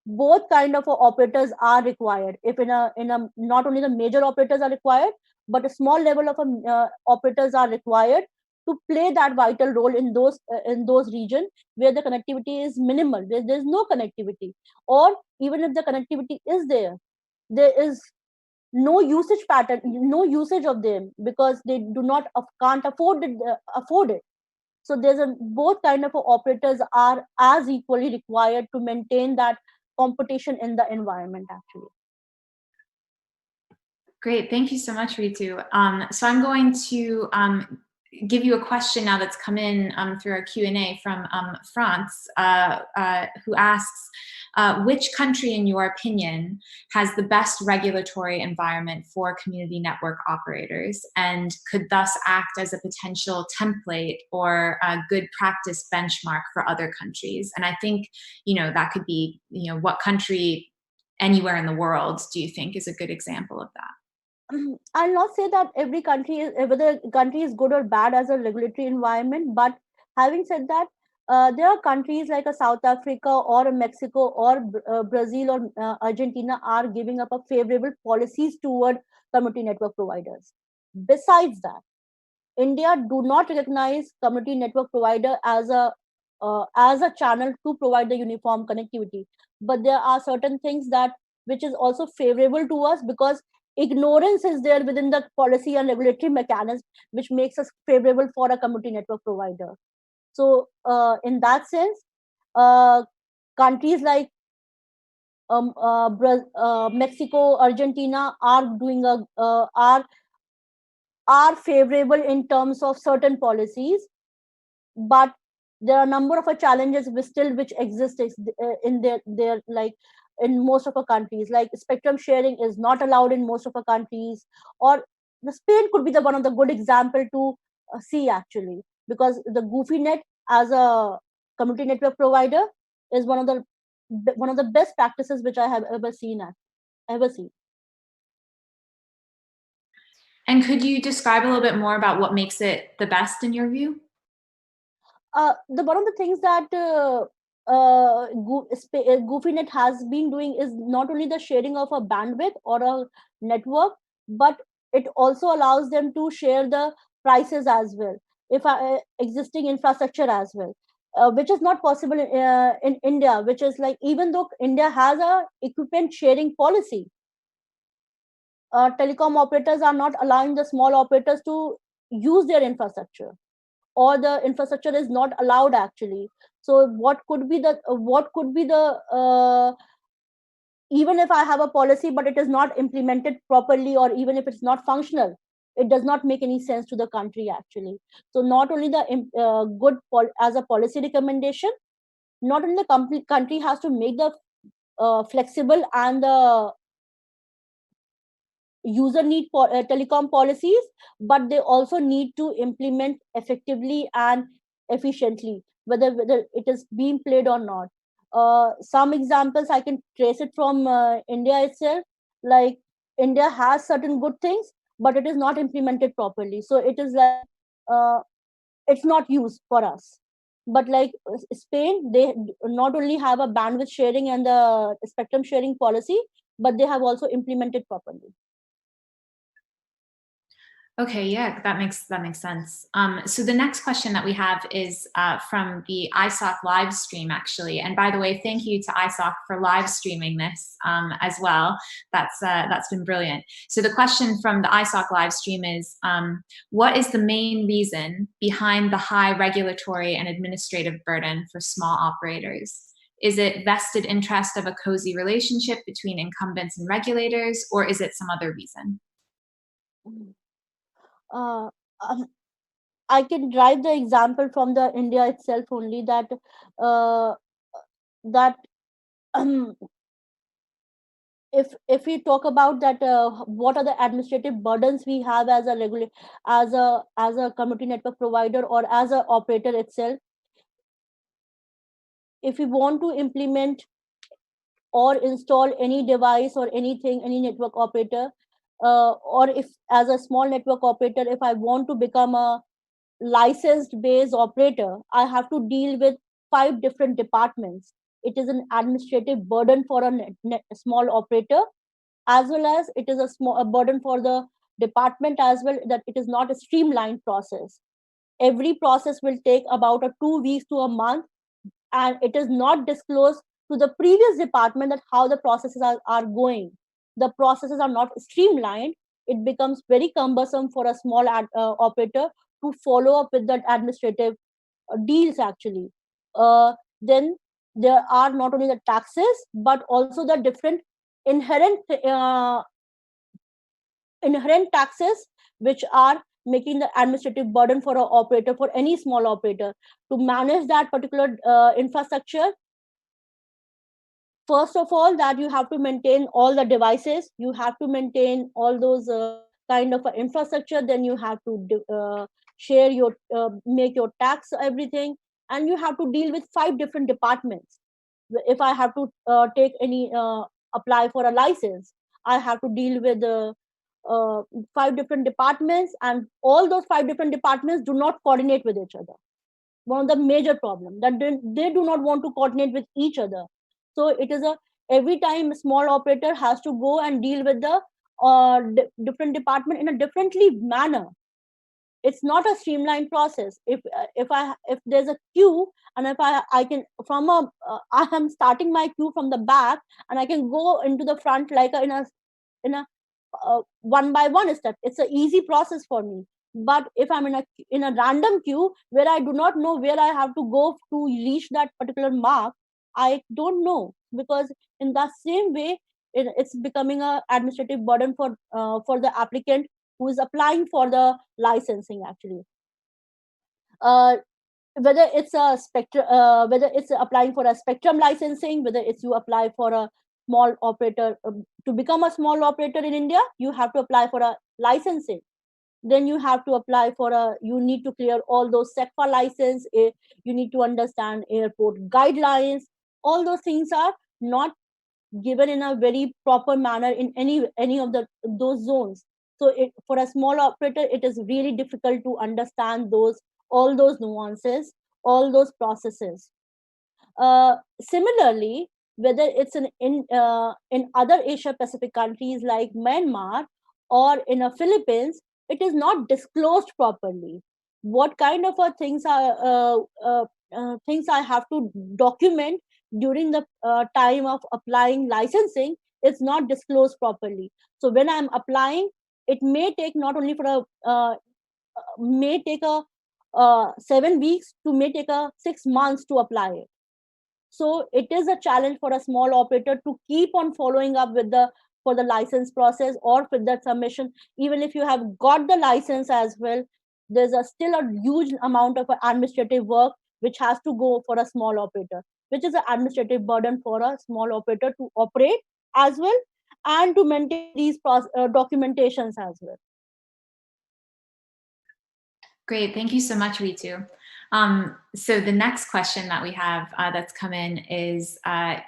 both kind of operators are required. If in a not only the major operators are required, but a small level of operators are required to play that vital role in those regions where the connectivity is minimal. There's no connectivity, or even if the connectivity is there is no usage pattern, no usage of them, because they do not can't afford it. So there's both kind of operators are as equally required to maintain that competition in the environment actually. Great, thank you so much, Ritu. So I'm going to give you a question now that's come in through our Q&A from France, who asks, which country, in your opinion, has the best regulatory environment for community network operators, and could thus act as a potential template or a good practice benchmark for other countries? And I think, that could be, what country anywhere in the world do you think is a good example of that? I'll not say that every country is, whether country is good or bad as a regulatory environment, but having said that, there are countries like a South Africa or a Mexico or Brazil or Argentina are giving up a favorable policies toward community network providers. Besides that, India do not recognize community network provider as a channel to provide the uniform connectivity. But there are certain things that which is also favorable to us, because ignorance is there within the policy and regulatory mechanism, which makes us favorable for a community network provider. So in that sense, countries like Mexico, Argentina are doing are favorable in terms of certain policies, but there are a number of challenges which exist in their like in most of our countries. Like spectrum sharing is not allowed in most of our countries, or the Spain could be the one of the good example to see actually, because the Goofy Net as a community network provider is one of the best practices which I have ever seen. And could you describe a little bit more about what makes it the best in your view? The one of the things that GoofyNet has been doing is not only the sharing of a bandwidth or a network, but it also allows them to share the prices as well, if existing infrastructure as well, which is not possible in India. Which is like, even though India has a equipment sharing policy, telecom operators are not allowing the small operators to use their infrastructure, or the infrastructure is not allowed actually. So what could be the even if I have a policy but it is not implemented properly, or even if it's not functional, it does not make any sense to the country actually. So not only the as a policy recommendation, not only the country has to make the flexible and the user need telecom policies, but they also need to implement effectively and efficiently, whether it is being played or not. Some examples I can trace it from India itself. Like, India has certain good things, but it is not implemented properly, so it is like it's not used for us. But like Spain, they not only have a bandwidth sharing and the spectrum sharing policy, but they have also implemented properly. Okay, yeah, that makes sense. So the next question that we have is from the ISOC live stream, actually. And by the way, thank you to ISOC for live streaming this as well. That's been brilliant. So the question from the ISOC live stream is, what is the main reason behind the high regulatory and administrative burden for small operators? Is it vested interest of a cozy relationship between incumbents and regulators, or is it some other reason? Uh, um, I can drive the example from the India itself only, that uh, that um, if we talk about that, what are the administrative burdens we have as a as a community network provider or as a operator itself. If we want to implement or install any device or anything, any network operator, or if as a small network operator, if I want to become a licensed based operator, I have to deal with 5 different departments. It is an administrative burden for a small operator, as well as it is a burden for the department as well, that it is not a streamlined process. Every process will take about a 2 weeks to a month, and it is not disclosed to the previous department that how the processes are going. The processes are not streamlined. It becomes very cumbersome for a small operator to follow up with that administrative deals actually. Then there are not only the taxes but also the different inherent inherent taxes which are making the administrative burden for an operator, for any small operator, to manage that particular infrastructure. First of all, that you have to maintain all the devices, you have to maintain all those kind of infrastructure, then you have to share your make your tax everything, and you have to deal with 5 different departments. If I have to take any apply for a license, I have to deal with 5 different departments, and all those 5 different departments do not coordinate with each other. One of the major problem that they do not want to coordinate with each other. So it is a every time a small operator has to go and deal with the different department in a differently manner. It's not a streamlined process. If there's a queue, and if I can from a I am starting my queue from the back, and I can go into the front like in a one by one step, it's an easy process for me. But if I'm in a random queue where I do not know where I have to go to reach that particular mark, I don't know, because in that same way it's becoming a administrative burden for the applicant who is applying for the licensing actually. uh, whether it's applying for a spectrum licensing, whether it's you apply for a small operator, to become a small operator in India, you have to apply for a licensing. Then you have to apply for you need to clear all those SECFA license. You need to understand airport guidelines. All those things are not given in a very proper manner in any of those zones. So for a small operator, it is really difficult to understand all those nuances, all those processes. Similarly, whether it's in other Asia Pacific countries like Myanmar or in the Philippines, it is not disclosed properly. What kind of things I have to document during the time of applying licensing is not disclosed properly. So when I'm applying, it may take not only for may take a 7 weeks to may take a 6 months to apply it. So it is a challenge for a small operator to keep on following up with the for the license process or with the submission. Even if you have got the license as well, there's still a huge amount of administrative work which has to go for a small operator, which is an administrative burden for a small operator to operate as well, and to maintain these documentations as well. Great, thank you so much, Ritu. So the next question that we have that's come in is,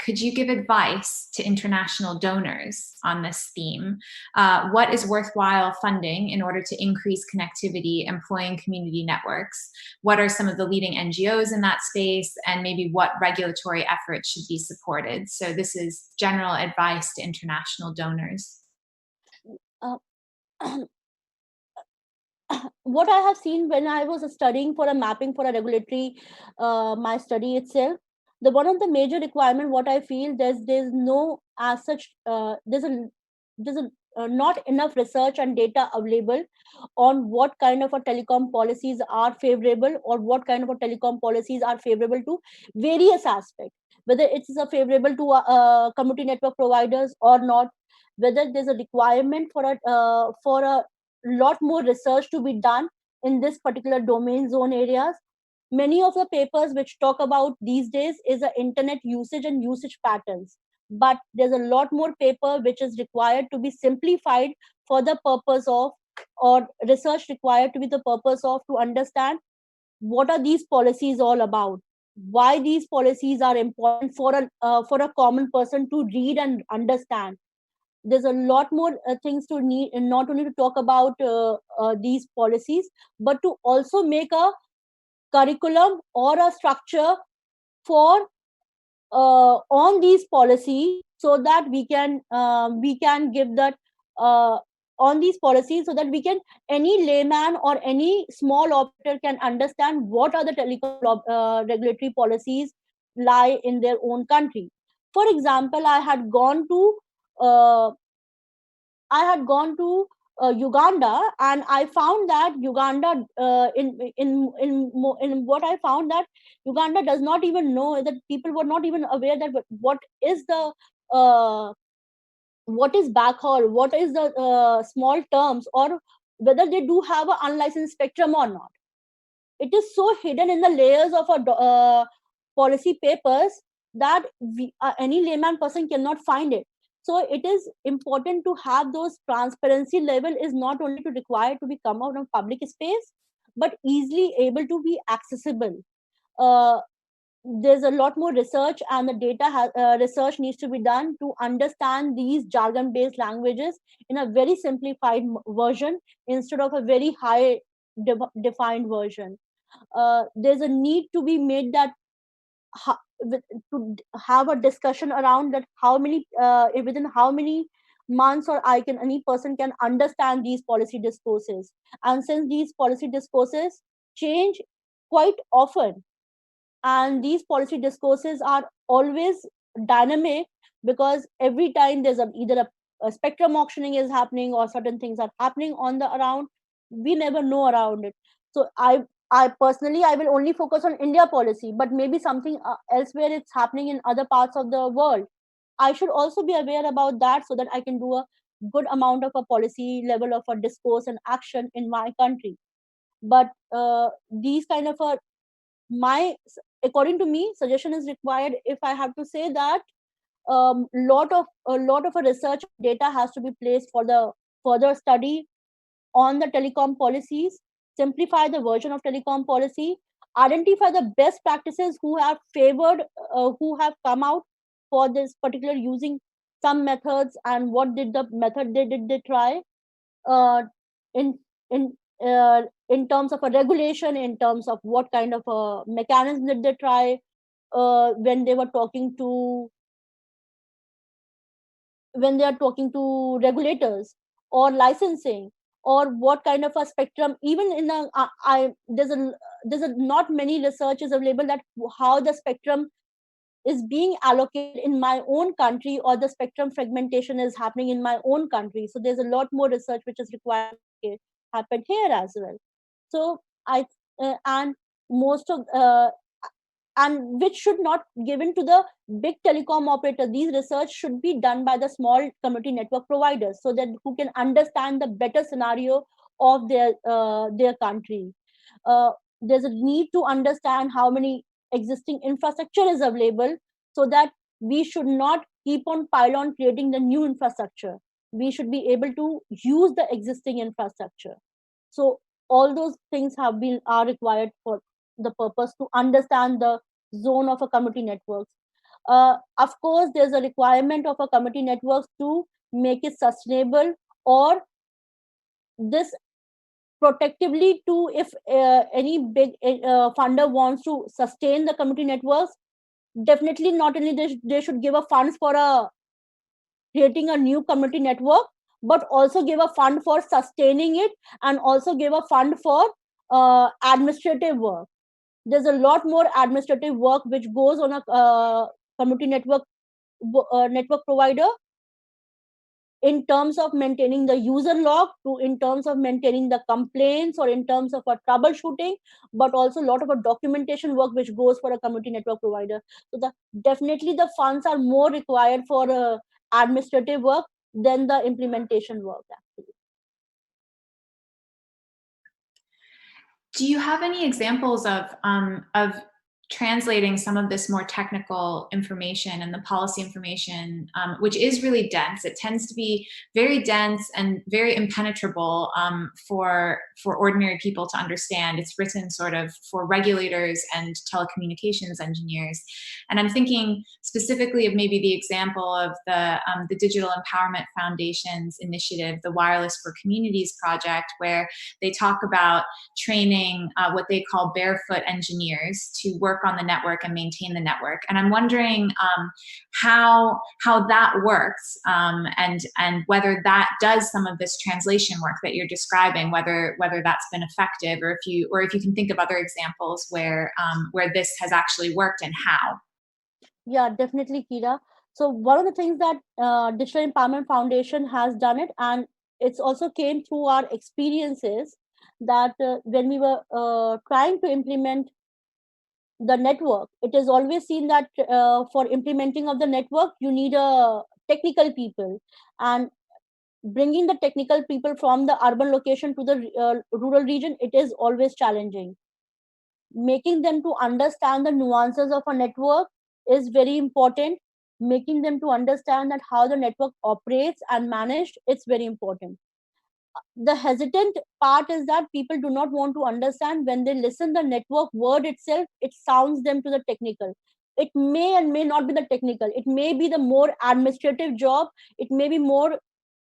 could you give advice to international donors on this theme? What is worthwhile funding in order to increase connectivity, employing community networks? What are some of the leading NGOs in that space? And maybe what regulatory efforts should be supported? So this is general advice to international donors. Uh, what I have seen when I was studying for a mapping for a regulatory, my study itself, the one of the major requirement what I feel there's no as such there's not enough research and data available on what kind of a telecom policies are favorable, or what kind of a telecom policies are favorable to various aspects, whether it's a favorable to community network providers or not, whether there's a requirement for a lot more research to be done in this particular domain zone areas. Many of the papers which talk about these days is the internet usage and usage patterns, but there's a lot more paper which is required to be simplified for the purpose of, or research required to be the purpose of, to understand what are these policies all about, why these policies are important for a common person to read and understand. There's a lot more things to need, and not only to talk about these policies, but to also make a curriculum or a structure for on these policies, so that we can give that uh, on these policies, so that we can, any layman or any small operator can understand what are the telecom regulatory policies lie in their own country. For example, uh, I had gone to Uganda, and I found that Uganda, in what I found, that Uganda does not even know, that people were not even aware that what is the uh, what is backhaul, what is the small terms, or whether they do have an unlicensed spectrum or not. It is so hidden in the layers of our policy papers that any layman person cannot find it. So it is important to have those transparency level, is not only to require to be come out of public space, but easily able to be accessible. uh, there's a lot more research, and the research needs to be done to understand these jargon based languages in a very simplified version, instead of a very high defined version. There's a need to be made that to have a discussion around that how many within how many months, or I can any person can understand these policy discourses. And since these policy discourses change quite often, and these policy discourses are always dynamic, because every time there's either a spectrum auctioning is happening, or certain things are happening on the around, we never know around it. So I personally, I will only focus on India policy, but maybe something elsewhere it's happening in other parts of the world. I should also be aware about that, so that I can do a good amount of a policy level of a discourse and action in my country. But these kind of a my according to me, suggestion is required, if I have to say that a lot of a research data has to be placed for the further study on the telecom policies, simplify the version of telecom policy, identify the best practices who have favored, who have come out for this particular using some methods, and what did the method they try, uh, in in in terms of a regulation, in terms of what kind of a mechanism did they try, when they were talking to, when they are talking to regulators or licensing, or what kind of a spectrum, even in a there's a not many research is available that how the spectrum is being allocated in my own country, or the spectrum fragmentation is happening in my own country. So there's a lot more research which is required to happen here as well. So I and most of and which should not given to the big telecom operator. These research should be done by the small community network providers, so that who can understand the better scenario of their country. uh, there's a need to understand how many existing infrastructure is available, so that we should not keep on pile on creating the new infrastructure. We should be able to use the existing infrastructure. So all those things are required for the purpose to understand the zone of a community networks. Of course, there's a requirement of a community networks to make it sustainable, or this protectively to, if any big funder wants to sustain the community networks, definitely not only they should give a funds for a creating a new community network, but also give a fund for sustaining it, and also give a fund for administrative work. There's a lot more administrative work which goes on a community network provider, in terms of maintaining the user log, to in terms of maintaining the complaints, or in terms of a troubleshooting, but also a lot of a documentation work which goes for a community network provider. So definitely the funds are more required for administrative work than the implementation work, actually. Do you have any examples of translating some of this more technical information and the policy information, which is really dense? It tends to be very dense and very impenetrable for ordinary people to understand. It's written sort of for regulators and telecommunications engineers. And I'm thinking specifically of maybe the example of the Digital Empowerment Foundation's initiative, the Wireless for Communities project, where they talk about training what they call barefoot engineers to work on the network and maintain the network. And I'm wondering how that works, and whether that does some of this translation work that you're describing, whether that's been effective, or if you can think of other examples where this has actually worked, and how. Yeah, definitely, Kira. So one of the things that Digital Empowerment Foundation has done it, and it's also came through our experiences, that when we were trying to implement the network, it is always seen that for implementing of the network, you need a technical people, and bringing the technical people from the urban location to the rural region, it is always challenging. Making them to understand the nuances of a network is very important. Making them to understand that how the network operates and managed, it's very important. The hesitant part is that people do not want to understand. When they listen the network word itself, it sounds them to the technical. It may and may not be the technical, it may be the more administrative job, it may be more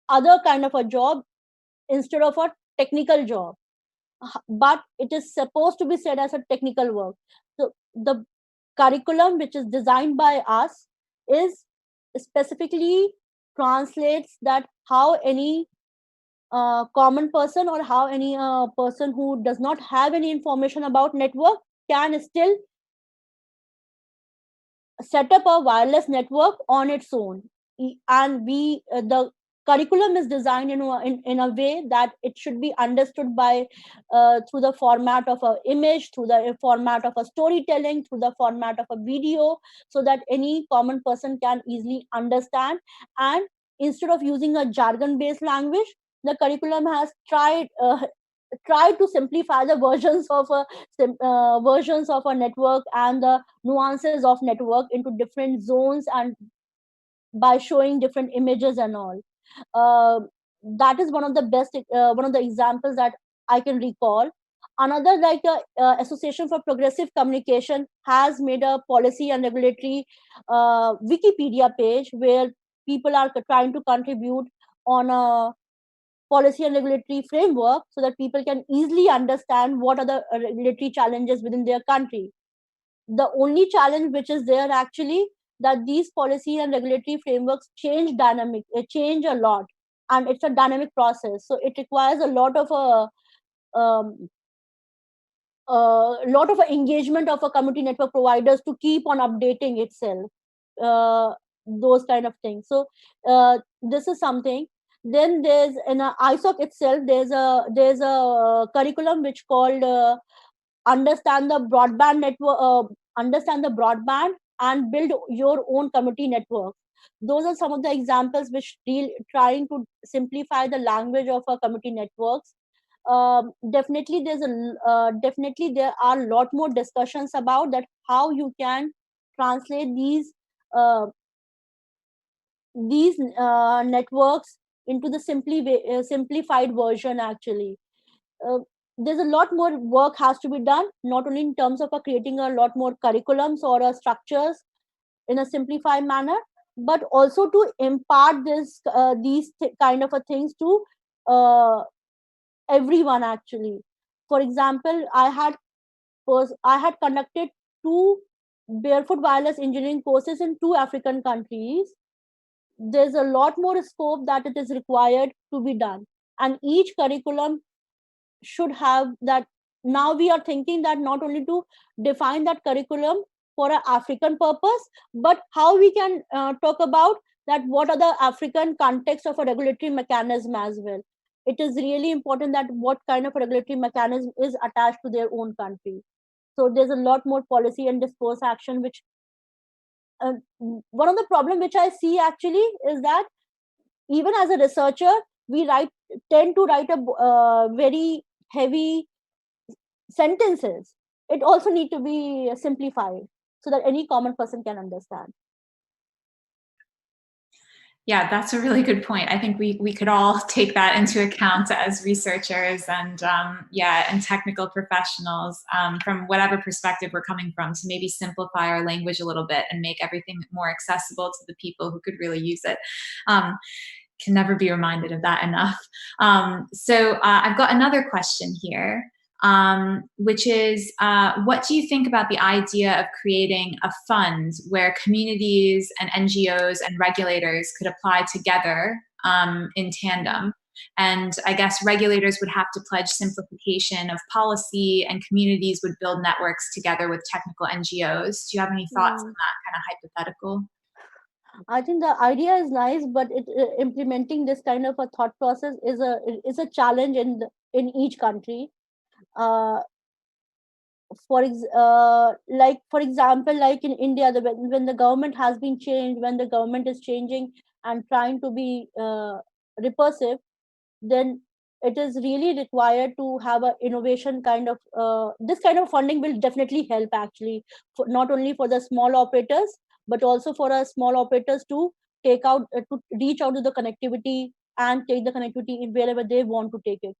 other kind of a job instead of a technical job, but it is supposed to be said as a technical work. So the curriculum which is designed by us is specifically translates that how any common person, or how any person who does not have any information about network, can still set up a wireless network on its own. And the curriculum is designed in a way that it should be understood by through the format of a image, through the format of a storytelling, through the format of a video, so that any common person can easily understand. And instead of using a jargon based language, the curriculum has tried to simplify the versions of a network and the nuances of network into different zones, and by showing different images and all. uh, that is one of the best one of the examples that I can recall. Another, like Association for Progressive Communication has made a policy and regulatory Wikipedia page, where people are trying to contribute on a policy and regulatory framework, so that people can easily understand what are the regulatory challenges within their country. The only challenge which is there, actually, that these policy and regulatory frameworks change a lot, and it's a dynamic process, so it requires a um, lot of engagement of a community network providers to keep on updating itself, uh, those kind of things. So this is something. Then there's in ISOC itself, there's a curriculum which called understand the broadband network understand the broadband and build your own community network. Those are some of the examples which deal trying to simplify the language of our community networks. Definitely there are a lot more discussions about that, how you can translate uh, these networks into the simplified version, actually. uh, there's a lot more work has to be done, not only in terms of creating a lot more curriculums or structures in a simplified manner, but also to impart kind of things to uh, everyone, actually. For example, I had conducted two barefoot wireless engineering courses in two African countries, there's a lot more scope that it is required to be done, and each curriculum should have that. Now we are thinking that not only to define that curriculum for an African purpose, but how we can talk about that what are the African context of a regulatory mechanism as well. It is really important that what kind of a regulatory mechanism is attached to their own country. So there's a lot more policy and discourse action, which one of the problem which I see actually is that even as a researcher, we tend to write a very heavy sentences. It also need to be simplified so that any common person can understand. Yeah, that's a really good point. I think we could all take that into account as researchers and and technical professionals from whatever perspective we're coming from, to maybe simplify our language a little bit and make everything more accessible to the people who could really use it. Can never be reminded of that enough. So I've got another question here. Which is, what do you think about the idea of creating a fund where communities and NGOs and regulators could apply together in tandem? And I guess regulators would have to pledge simplification of policy, and communities would build networks together with technical NGOs. Do you have any thoughts on that kind of hypothetical? I think the idea is nice, but implementing this kind of a thought process is a challenge in each country. Like for example, like in India, when the government has been changed, when the government is changing and trying to be repulsive, then it is really required to have a innovation kind of this kind of funding will definitely help actually, not only for the small operators, but also for small operators to take out to reach out to the connectivity and take the connectivity wherever they want to take it.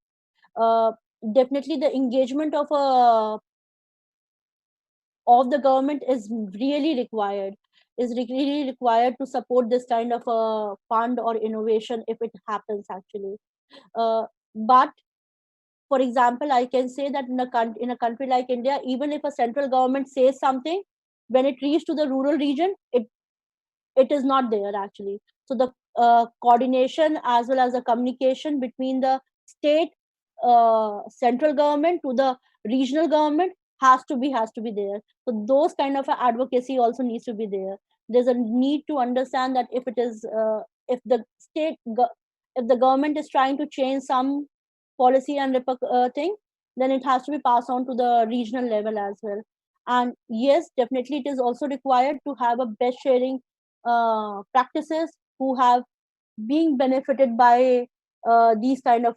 Definitely the engagement of the government is really required to support this kind of a fund or innovation if it happens actually. But for example, I can say that in a country like India, even if a central government says something, when it reaches to the rural region, it is not there actually. So the coordination as well as the communication between the state central government to the regional government has to be there. So those kind of advocacy also needs to be there. There's a need to understand that if it is if the if the government is trying to change some policy and thing, then it has to be passed on to the regional level as well. And yes, definitely it is also required to have a best sharing practices who have being benefited by these kind of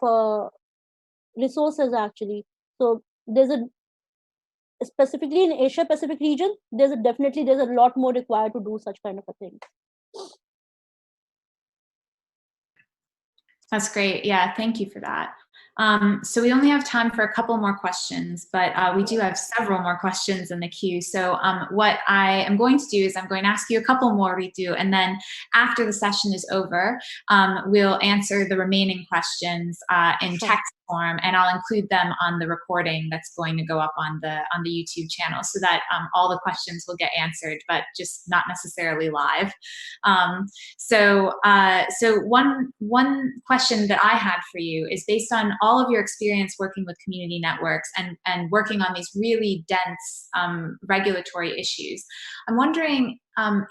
resources actually. So there's a specifically in Asia Pacific region, there's a lot more required to do such kind of a thing. That's great. Yeah, thank you for that. So we only have time for a couple more questions, but we do have several more questions in the queue. So what I am going to do is I'm going to ask you a couple more, Ritu, and then after the session is over, we'll answer the remaining questions in text form, and I'll include them on the recording that's going to go up on the YouTube channel, so that all the questions will get answered, but just not necessarily live. So one question that I had for you is based on all of your experience working with community networks and working on these really dense regulatory issues. I'm wondering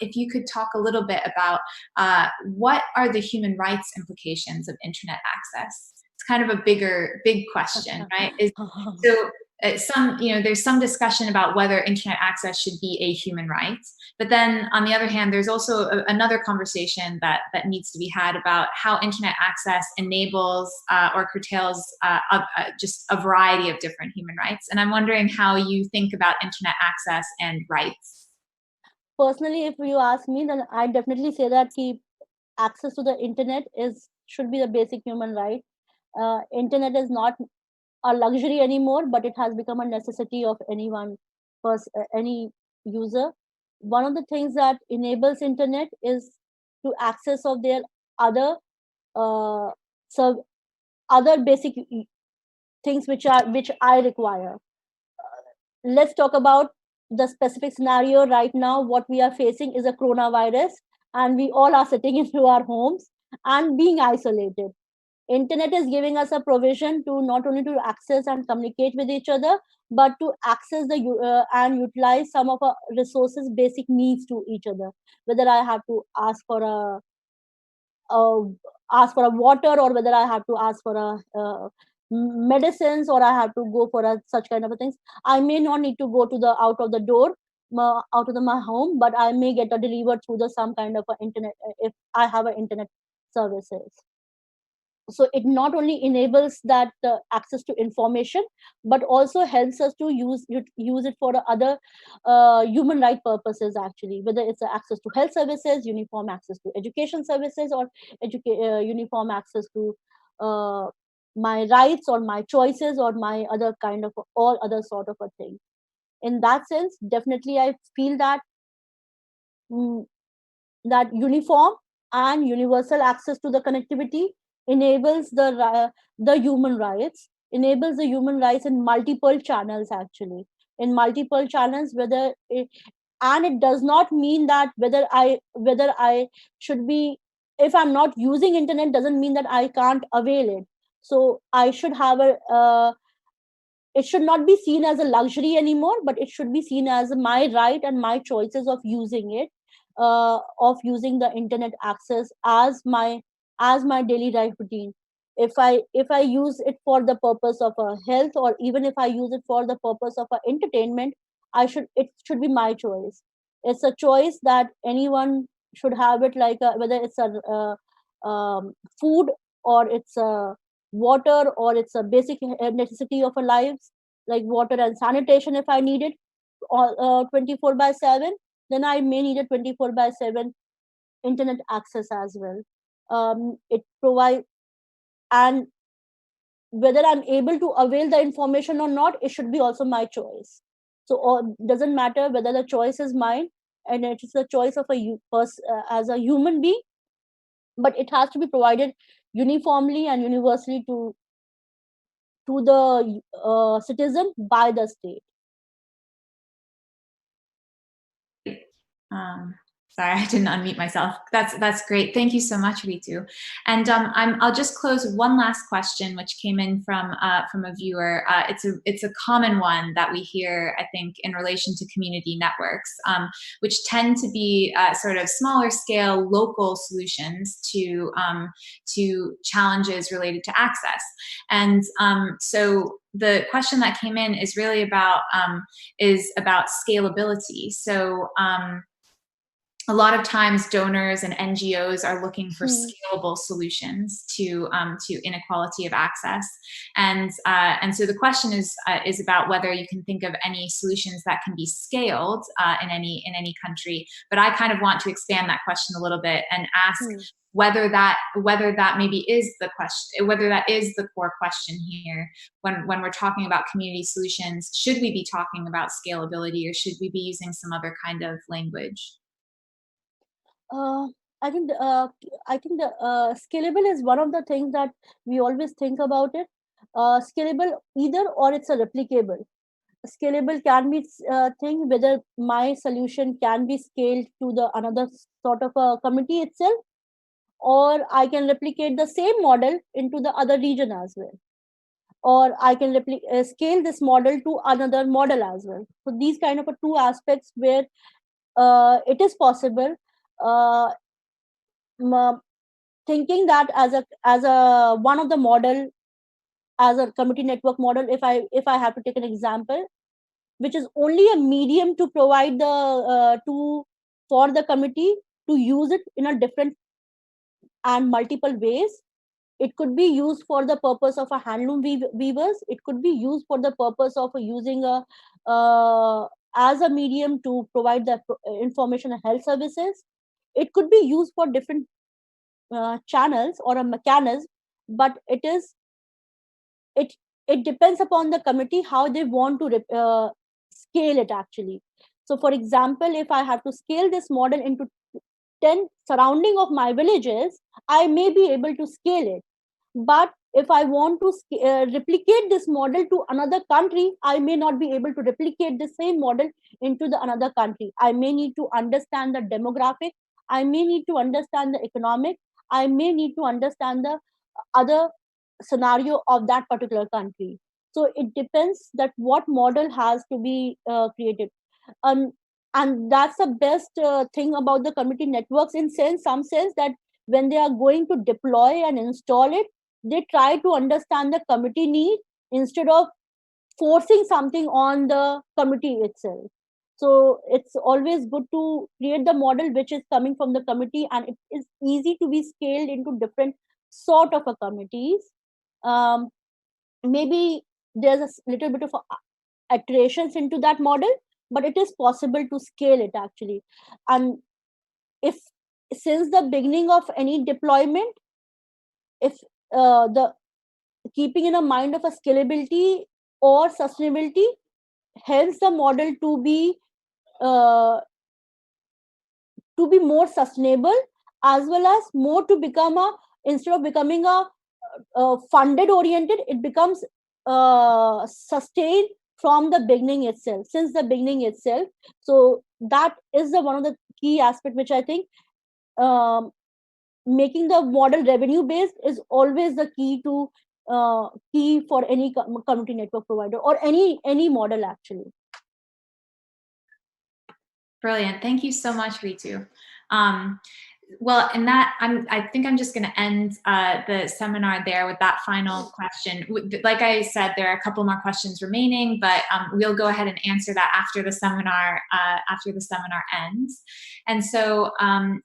if you could talk a little bit about what are the human rights implications of internet access? It's kind of a big question, right? So there's some discussion about whether internet access should be a human right. But then on the other hand, there's also another conversation that needs to be had about how internet access enables or curtails just a variety of different human rights. And I'm wondering how you think about internet access and rights. Personally, if you ask me, then I definitely say that access to the internet should be the basic human right. Internet is not a luxury anymore, but it has become a necessity of any user. One of the things that enables internet is to access of their other other basic things which I require. Let's talk about the specific scenario right now. What we are facing is a coronavirus, and we all are sitting into our homes and being isolated. Internet is giving us a provision to not only to access and communicate with each other, but to access and utilize some of our resources, basic needs to each other. Whether I have to uh, ask for a water, or whether I have to ask for a medicines, or I have to go for such kind of a things. I may not need to go to the out of the door, out of my home, but I may get a delivered through the some kind of a internet if I have a internet services. So it not only enables that access to information, but also helps us to use it for other human right purposes, actually, whether it's access to health services, uniform access to education services, or uniform access to uh, my rights or my choices or my other kind of all other sort of a thing. In that sense, definitely I feel that mm, that uniform and universal access to the connectivity enables the human rights, enables the human rights in multiple channels, actually, in multiple channels, and it does not mean that whether I should be, if I'm not using internet, doesn't mean that I can't avail it. So I should have a it should not be seen as a luxury anymore, but it should be seen as my right and my choices of using it, of using the internet access as my daily life routine. If I use it for the purpose of health, or even if I use it for the purpose of entertainment, it should be my choice. It's a choice that anyone should have it, like whether it's a food, or it's a water, or it's a basic necessity of our lives, like water and sanitation. If I need it 24 by 7, then I may need a 24 by 7 internet access as well. It provides, and whether I'm able to avail the information or not, it should be also my choice. So doesn't matter whether the choice is mine, and it is the choice of as a human being, but it has to be provided uniformly and universally to the citizen by the state. Um, Sorry, I didn't unmute myself. That's great. Thank you so much, Ritu. And I'll just close with one last question, which came in from a viewer. It's a common one that we hear, I think, in relation to community networks, which tend to be sort of smaller scale, local solutions to challenges related to access. And so the question that came in is really about scalability. So a lot of times donors and NGOs are looking for scalable solutions to inequality of access, and so the question is about whether you can think of any solutions that can be scaled in any country. But I kind of want to expand that question a little bit and ask whether that maybe is the question, whether that is the core question here when we're talking about community solutions. Should we be talking about scalability, or should we be using some other kind of language? Uh, I think the scalable is one of the things that we always think about it. Scalable either, or it's a replicable. Scalable can be thing whether my solution can be scaled to the another sort of a community itself, or I can replicate the same model into the other region as well, or I can scale this model to another model as well. So these kind of two aspects where it is possible. Uh, Thinking that as a one of the model, as a community network model, if I have to take an example, which is only a medium to provide the to for the committee to use it in a different and multiple ways. It could be used for the purpose of a handloom weavers. It could be used for the purpose of using a as a medium to provide the information and health services. It could be used for different channels or a mechanism, but it it depends upon the committee how they want to scale it, actually. So for example, if I have to scale this model into 10 surrounding of my villages, I may be able to scale it. But if I want to replicate this model to another country, I may not be able to replicate the same model into the another country. I may need to understand the demographic. I may need to understand the economic, I may need to understand the other scenario of that particular country. So it depends that what model has to be created. um, and that's the best thing about the community networks, in some sense that when they are going to deploy and install it, they try to understand the committee need instead of forcing something on the committee itself. So it's always good to create the model which is coming from the committee, and it is easy to be scaled into different sort of a committees. um, Maybe there's a little bit of iterations into that model, but it is possible to scale it actually. And if since the beginning of any deployment, if the keeping in a mind of a scalability or sustainability, hence the model uh, to be more sustainable, as well as more to become a, instead of becoming a funded oriented, it becomes sustained from the beginning itself, since the beginning itself. So that is the one of the key aspect which I think, um, making the model revenue based is always the key to key for any community network provider or any model actually. Brilliant. Thank you so much, Ritu. Well, in that, I think I'm just going to end the seminar there with that final question. Like I said, there are a couple more questions remaining, but we'll go ahead and answer that after the seminar ends. And so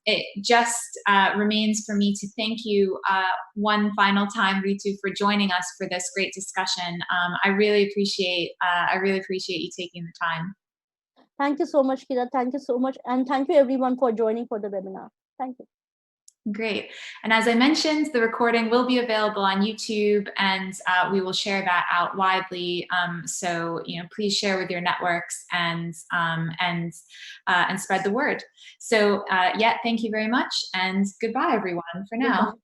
it just remains for me to thank you one final time, Ritu, for joining us for this great discussion. I really appreciate you taking the time. Thank you so much, Kira. Thank you so much. And thank you everyone for joining for the webinar. Thank you. Great. And as I mentioned, the recording will be available on YouTube, and we will share that out widely. So, please share with your networks and spread the word. So, thank you very much, and goodbye, everyone, for now. Goodbye.